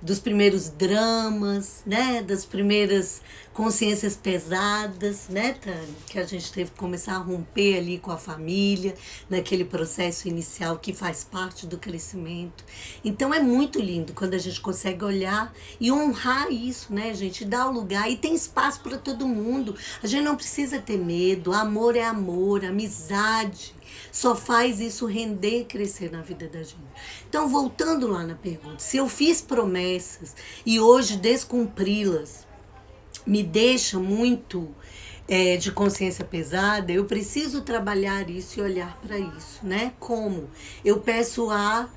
dos primeiros dramas, né? Das primeiras consciências pesadas, né, Tânia? Que a gente teve que começar a romper ali com a família, naquele processo inicial que faz parte do crescimento. Então é muito lindo quando a gente consegue olhar e honrar isso, né, gente? Dar o lugar e tem espaço para todo mundo. A gente não precisa ter medo. Amor é amor, amizade só faz isso render, crescer na vida da gente. Então, voltando lá na pergunta, se eu fiz promessas e hoje descumpri-las me deixa muito de consciência pesada, eu preciso trabalhar isso e olhar para isso, né? Como? Eu peço a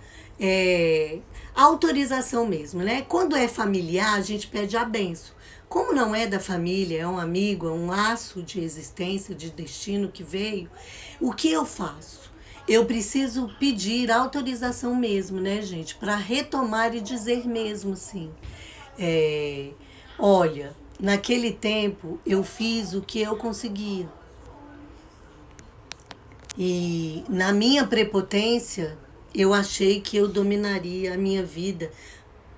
autorização mesmo, né? Quando é familiar, a gente pede a benção. Como não é da família, é um amigo, é um laço de existência, de destino que veio, o que eu faço? Eu preciso pedir autorização mesmo, né, gente? Para retomar e dizer mesmo assim, olha, naquele tempo eu fiz o que eu conseguia. E na minha prepotência, eu achei que eu dominaria a minha vida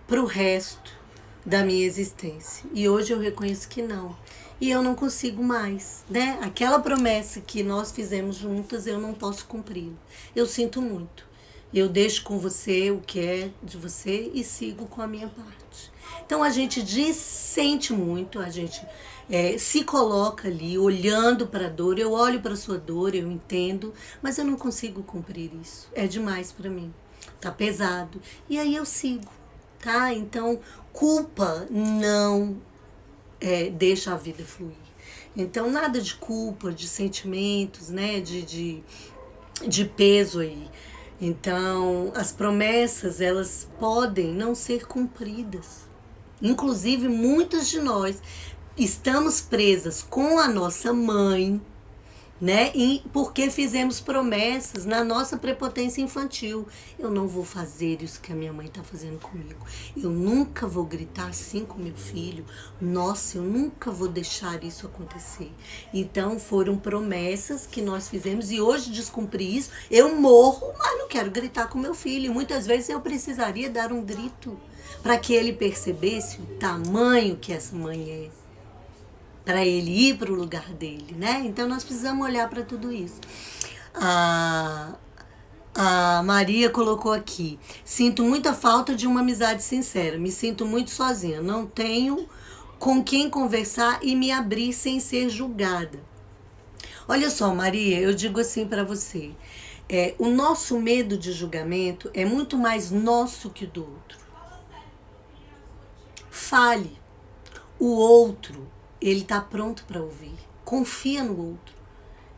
pro resto da minha existência. E hoje eu reconheço que não. E eu não consigo mais, né? Aquela promessa que nós fizemos juntas, eu não posso cumprir. Eu sinto muito. Eu deixo com você o que é de você e sigo com a minha parte. Então a gente dissente muito, a gente se coloca ali olhando para a dor. Eu olho para a sua dor, eu entendo, mas eu não consigo cumprir isso. É demais para mim. Tá pesado. E aí eu sigo, tá? Então, culpa não deixa a vida fluir. Então, nada de culpa, de sentimentos, né? De peso aí. Então, as promessas, elas podem não ser cumpridas. Inclusive, muitas de nós estamos presas com a nossa mãe, né? E porque fizemos promessas na nossa prepotência infantil. Eu não vou fazer isso que a minha mãe está fazendo comigo. Eu nunca vou gritar assim com meu filho. Nossa, eu nunca vou deixar isso acontecer. Então foram promessas que nós fizemos e hoje descumprir isso, eu morro, mas não quero gritar com meu filho. E muitas vezes eu precisaria dar um grito para que ele percebesse o tamanho que essa mãe é, para ele ir para o lugar dele, né? Então nós precisamos olhar para tudo isso. A Maria colocou aqui: sinto muita falta de uma amizade sincera, me sinto muito sozinha, não tenho com quem conversar e me abrir sem ser julgada. Olha só, Maria, eu digo assim para você, o nosso medo de julgamento é muito mais nosso que do outro. Fale. O outro, ele tá pronto para ouvir. Confia no outro,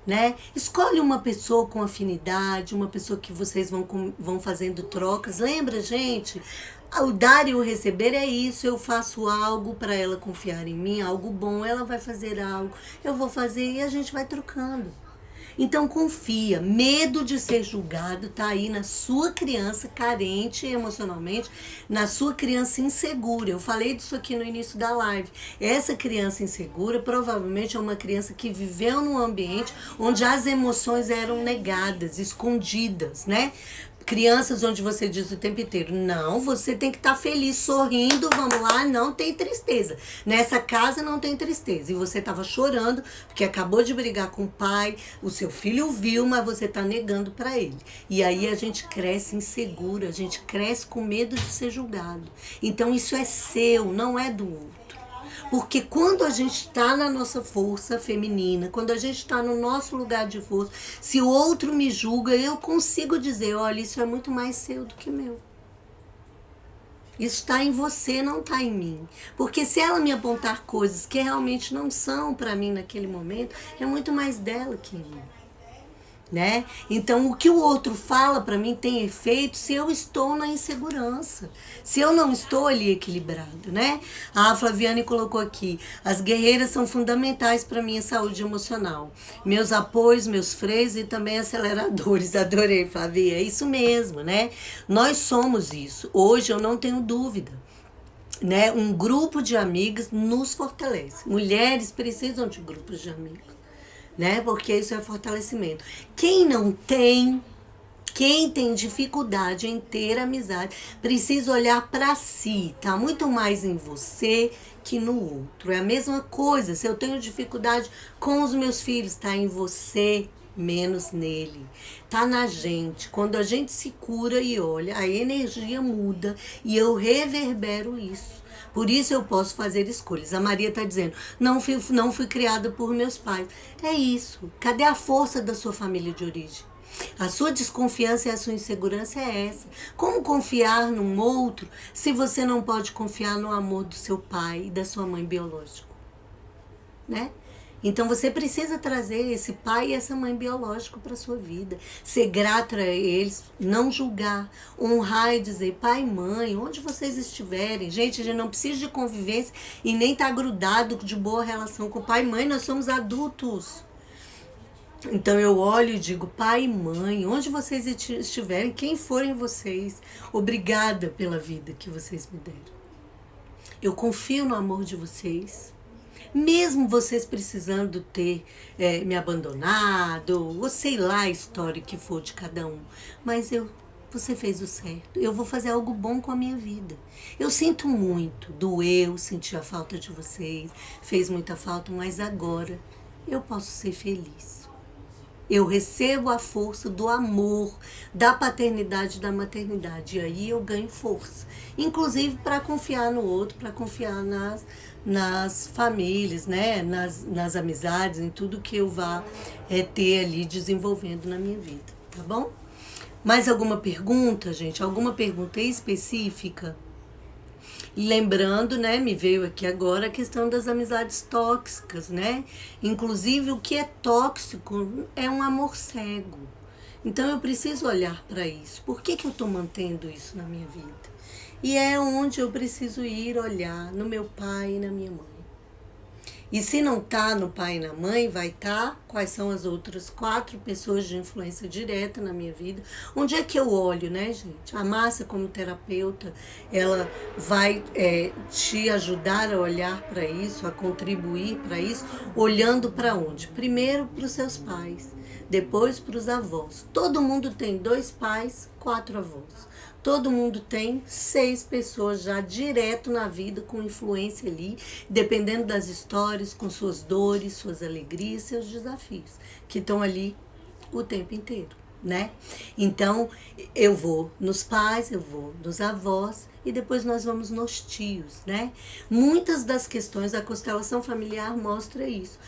né? Escolhe uma pessoa com afinidade, uma pessoa que vocês vão fazendo trocas. Lembra, gente? O dar e o receber é isso. Eu faço algo para ela confiar em mim, algo bom. Ela vai fazer algo, eu vou fazer e a gente vai trocando. Então confia. Medo de ser julgado tá aí na sua criança carente emocionalmente, na sua criança insegura. Eu falei disso aqui no início da live. Essa criança insegura provavelmente é uma criança que viveu num ambiente onde as emoções eram negadas, escondidas, né? Crianças onde você diz o tempo inteiro, não, você tem que estar feliz, sorrindo, vamos lá, não tem tristeza. Nessa casa não tem tristeza. E você estava chorando porque acabou de brigar com o pai, o seu filho viu, mas você está negando para ele. E aí a gente cresce insegura, a gente cresce com medo de ser julgado. Então isso é seu, não é do outro. Porque quando a gente está na nossa força feminina, quando a gente está no nosso lugar de força, se o outro me julga, eu consigo dizer, olha, isso é muito mais seu do que meu. Isso está em você, não está em mim. Porque se ela me apontar coisas que realmente não são para mim naquele momento, é muito mais dela que em mim. né? Então, o que o outro fala para mim tem efeito se eu estou na insegurança, se eu não estou ali equilibrado, né? A Flaviane colocou aqui: as guerreiras são fundamentais para minha saúde emocional, meus apoios, meus freios e também aceleradores. Adorei, Flavia, é isso mesmo, né? Nós somos isso. Hoje eu não tenho dúvida, né? Um grupo de amigas nos fortalece. Mulheres precisam de grupos de amigos, né? Porque isso é fortalecimento. Quem tem dificuldade em ter amizade, precisa olhar para si, tá muito mais em você que no outro. É a mesma coisa, se eu tenho dificuldade com os meus filhos, tá em você, menos nele. Tá na gente. Quando a gente se cura e olha, a energia muda e eu reverbero isso. Por isso eu posso fazer escolhas. A Maria está dizendo: não fui criada por meus pais. É isso. Cadê a força da sua família de origem? A sua desconfiança e a sua insegurança é essa. Como confiar num outro se você não pode confiar no amor do seu pai e da sua mãe biológica, né? Então você precisa trazer esse pai e essa mãe biológico para sua vida, ser grato a eles, não julgar, honrar e dizer: pai e mãe, onde vocês estiverem. Gente, a gente não precisa de convivência e nem estar grudado de boa relação com pai e mãe, nós somos adultos. Então eu olho e digo: pai e mãe, onde vocês estiverem, quem forem vocês, obrigada pela vida que vocês me deram. Eu confio no amor de vocês. Mesmo vocês precisando ter me abandonado, ou sei lá a história que for de cada um. Mas você fez o certo. Eu vou fazer algo bom com a minha vida. Eu sinto muito, doeu, senti a falta de vocês, fez muita falta, mas agora eu posso ser feliz. Eu recebo a força do amor, da paternidade e da maternidade. E aí eu ganho força. Inclusive para confiar no outro, para confiar nas famílias, né? nas amizades, em tudo que eu vá ter ali desenvolvendo na minha vida. Tá bom? Mais alguma pergunta, gente? Alguma pergunta específica? Lembrando, né, me veio aqui agora a questão das amizades tóxicas, né? Inclusive, o que é tóxico é um amor cego. Então, eu preciso olhar para isso. Por que eu estou mantendo isso na minha vida? E é onde eu preciso ir olhar no meu pai e na minha mãe. E se não tá no pai e na mãe, vai estar quais são as outras 4 pessoas de influência direta na minha vida. Onde é que eu olho, né, gente? A Márcia, como terapeuta, ela vai te ajudar a olhar para isso, a contribuir para isso, olhando para onde? Primeiro para os seus pais, depois para os avós. Todo mundo tem 2 pais, 4 avós. Todo mundo tem 6 pessoas já direto na vida, com influência ali, dependendo das histórias, com suas dores, suas alegrias, seus desafios, que estão ali o tempo inteiro, né? Então, eu vou nos pais, eu vou nos avós e depois nós vamos nos tios, né? Muitas das questões, a constelação familiar mostra isso.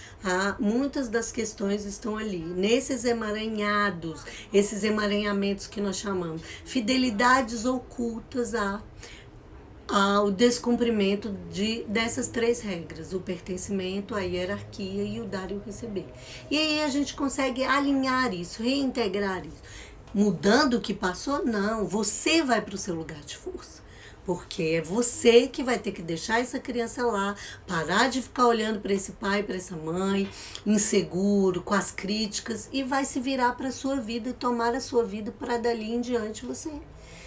Muitas das questões estão ali, nesses emaranhados, esses emaranhamentos que nós chamamos, fidelidades ocultas ao descumprimento dessas 3 regras: o pertencimento, a hierarquia e o dar e o receber. E aí a gente consegue alinhar isso, reintegrar isso. Mudando o que passou? Não, você vai para o seu lugar de força. Porque é você que vai ter que deixar essa criança lá, parar de ficar olhando para esse pai, para essa mãe, inseguro, com as críticas, e vai se virar para a sua vida e tomar a sua vida para dali em diante você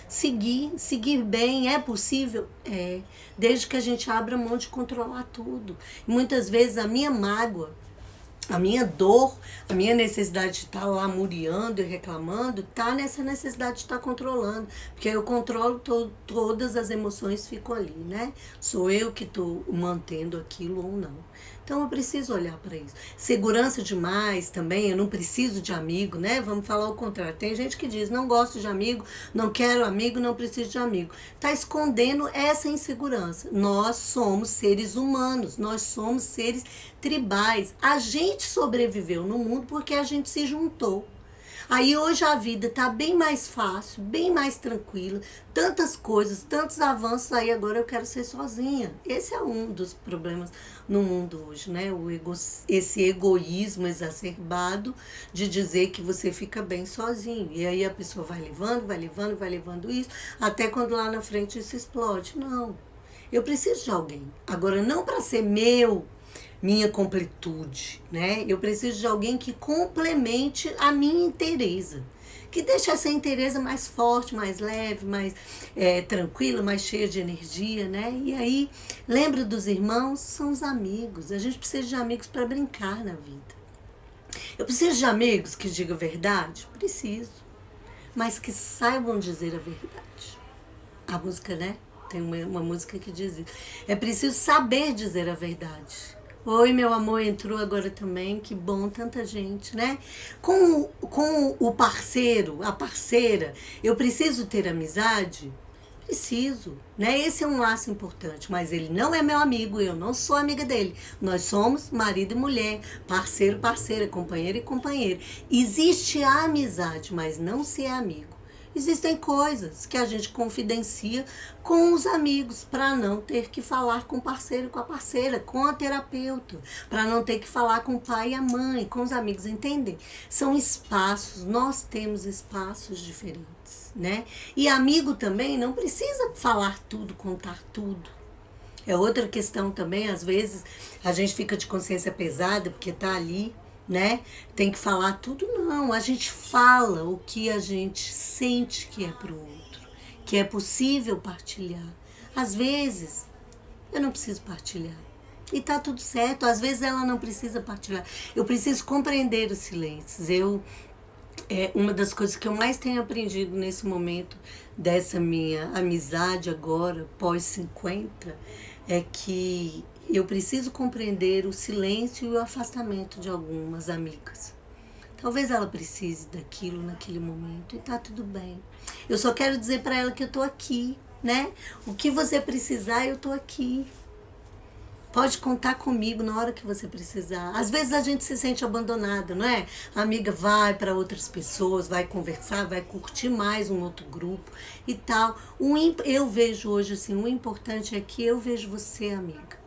seguir bem. É possível? É, desde que a gente abra mão de controlar tudo. E muitas vezes a minha mágoa, a minha dor, a minha necessidade de estar lá muriando e reclamando, tá nessa necessidade de estar controlando. Porque eu controlo todas as emoções, ficam ali, né? Sou eu que estou mantendo aquilo ou não. Então eu preciso olhar para isso. Segurança demais também, eu não preciso de amigo, né? Vamos falar o contrário. Tem gente que diz: não gosto de amigo, não quero amigo, não preciso de amigo. Tá escondendo essa insegurança. Nós somos seres humanos, nós somos seres tribais. A gente sobreviveu no mundo porque a gente se juntou. Aí hoje a vida tá bem mais fácil, bem mais tranquila, tantas coisas, tantos avanços, aí agora eu quero ser sozinha. Esse é um dos problemas no mundo hoje, né? Esse egoísmo exacerbado de dizer que você fica bem sozinho. E aí a pessoa vai levando, vai levando, vai levando isso, até quando lá na frente isso explode. Não. Eu preciso de alguém. Agora, não para ser minha completude, né? Eu preciso de alguém que complemente a minha inteireza, que deixe essa inteireza mais forte, mais leve, mais tranquila, mais cheia de energia, né? E aí, lembra dos irmãos? São os amigos. A gente precisa de amigos para brincar na vida. Eu preciso de amigos que digam a verdade? Preciso. Mas que saibam dizer a verdade. A música, né? Tem uma música que diz isso. É preciso saber dizer a verdade. Oi, meu amor, entrou agora também. Que bom, tanta gente, né? Com o parceiro, a parceira, eu preciso ter amizade? Preciso, né? Esse é um laço importante, mas ele não é meu amigo, eu não sou amiga dele. Nós somos marido e mulher, parceiro, parceira, companheiro e companheiro. Existe a amizade, mas não se é amigo. Existem coisas que a gente confidencia com os amigos para não ter que falar com o parceiro e com a parceira, com a terapeuta, para não ter que falar com o pai e a mãe, com os amigos, entendem? São espaços, nós temos espaços diferentes, né? E amigo também não precisa falar tudo, contar tudo. É outra questão também, às vezes a gente fica de consciência pesada porque tá ali, né? Tem que falar tudo, não. A gente fala o que a gente sente que é pro outro, que é possível partilhar. Às vezes, eu não preciso partilhar. E tá tudo certo. Às vezes ela não precisa partilhar. Eu preciso compreender os silêncios. Uma das coisas que eu mais tenho aprendido nesse momento dessa minha amizade agora, pós 50, é que eu preciso compreender o silêncio e o afastamento de algumas amigas. Talvez ela precise daquilo naquele momento e tá tudo bem. Eu só quero dizer para ela que eu tô aqui, né? O que você precisar, eu tô aqui. Pode contar comigo na hora que você precisar. Às vezes a gente se sente abandonada, não é? A amiga vai para outras pessoas, vai conversar, vai curtir mais um outro grupo e tal. Eu vejo hoje assim, o importante é que eu vejo você, amiga.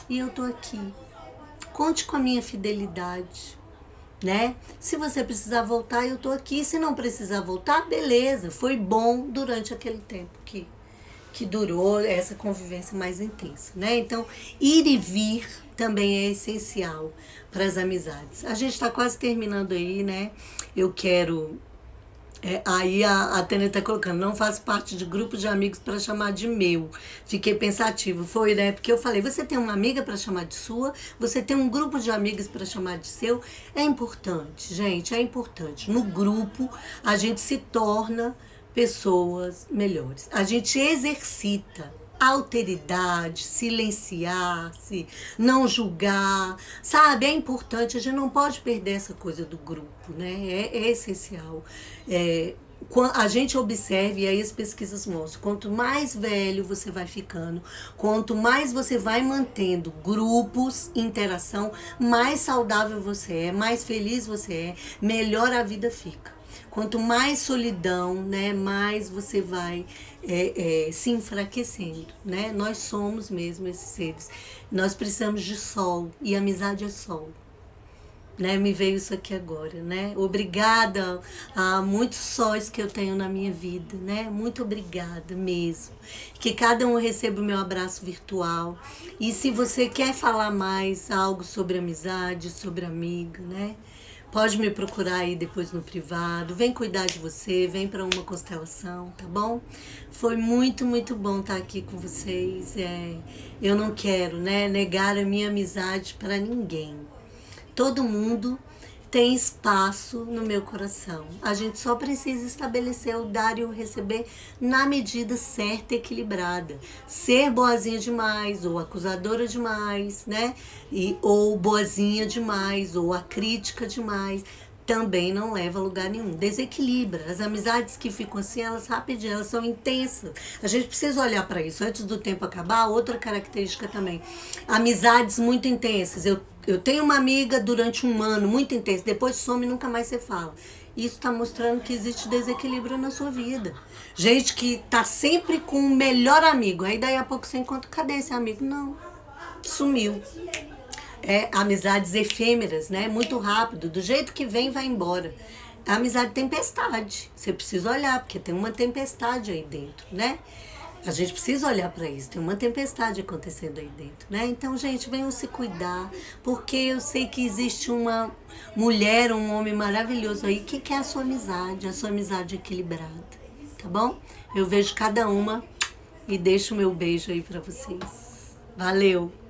E eu tô aqui. Conte com a minha fidelidade, né? Se você precisar voltar, eu tô aqui. Se não precisar voltar, beleza. Foi bom durante aquele tempo que durou essa convivência mais intensa, né? Então, ir e vir também é essencial para as amizades. A gente está quase terminando aí, né? Eu quero... aí a Tânia tá colocando, não faço parte de grupo de amigos para chamar de meu. Fiquei pensativa, foi, né? Porque eu falei, você tem uma amiga para chamar de sua, você tem um grupo de amigas para chamar de seu. É importante, gente, é importante. No grupo, a gente se torna pessoas melhores. A gente exercita alteridade, silenciar-se, não julgar, sabe? É importante, a gente não pode perder essa coisa do grupo, né? É essencial. A gente observa, e aí as pesquisas mostram, quanto mais velho você vai ficando, quanto mais você vai mantendo grupos, interação, mais saudável você é, mais feliz você é, melhor a vida fica. Quanto mais solidão, né, mais você vai se enfraquecendo, né? Nós somos mesmo esses seres. Nós precisamos de sol, e amizade é sol. Né? Me veio isso aqui agora, né? Obrigada a muitos sóis que eu tenho na minha vida, né? Muito obrigada mesmo. Que cada um receba o meu abraço virtual. E se você quer falar mais algo sobre amizade, sobre amiga, né? Pode me procurar aí depois no privado. Vem cuidar de você, vem para uma constelação, tá bom? Foi muito, muito bom estar aqui com vocês. Eu não quero, né, negar a minha amizade para ninguém. Todo mundo tem espaço no meu coração. A gente só precisa estabelecer o dar e o receber na medida certa e equilibrada. Ser boazinha demais, ou acusadora demais, né? Ou boazinha demais, ou a crítica demais, também não leva a lugar nenhum. Desequilibra. As amizades que ficam assim, elas rapidinho, elas são intensas. A gente precisa olhar para isso. Antes do tempo acabar, outra característica também. Amizades muito intensas. Eu tenho uma amiga durante um ano, muito intensa, depois some e nunca mais você fala. isso tá mostrando que existe desequilíbrio na sua vida. Gente que tá sempre com o melhor amigo, aí daí a pouco você encontra, cadê esse amigo? Não, sumiu. Amizades efêmeras, né? Muito rápido, do jeito que vem, vai embora. A amizade tempestade. Você precisa olhar, porque tem uma tempestade aí dentro, né? A gente precisa olhar para isso. Tem uma tempestade acontecendo aí dentro, né? Então, gente, venham se cuidar, porque eu sei que existe uma mulher, um homem maravilhoso aí que quer a sua amizade equilibrada, tá bom? Eu vejo cada uma e deixo o meu beijo aí para vocês. Valeu!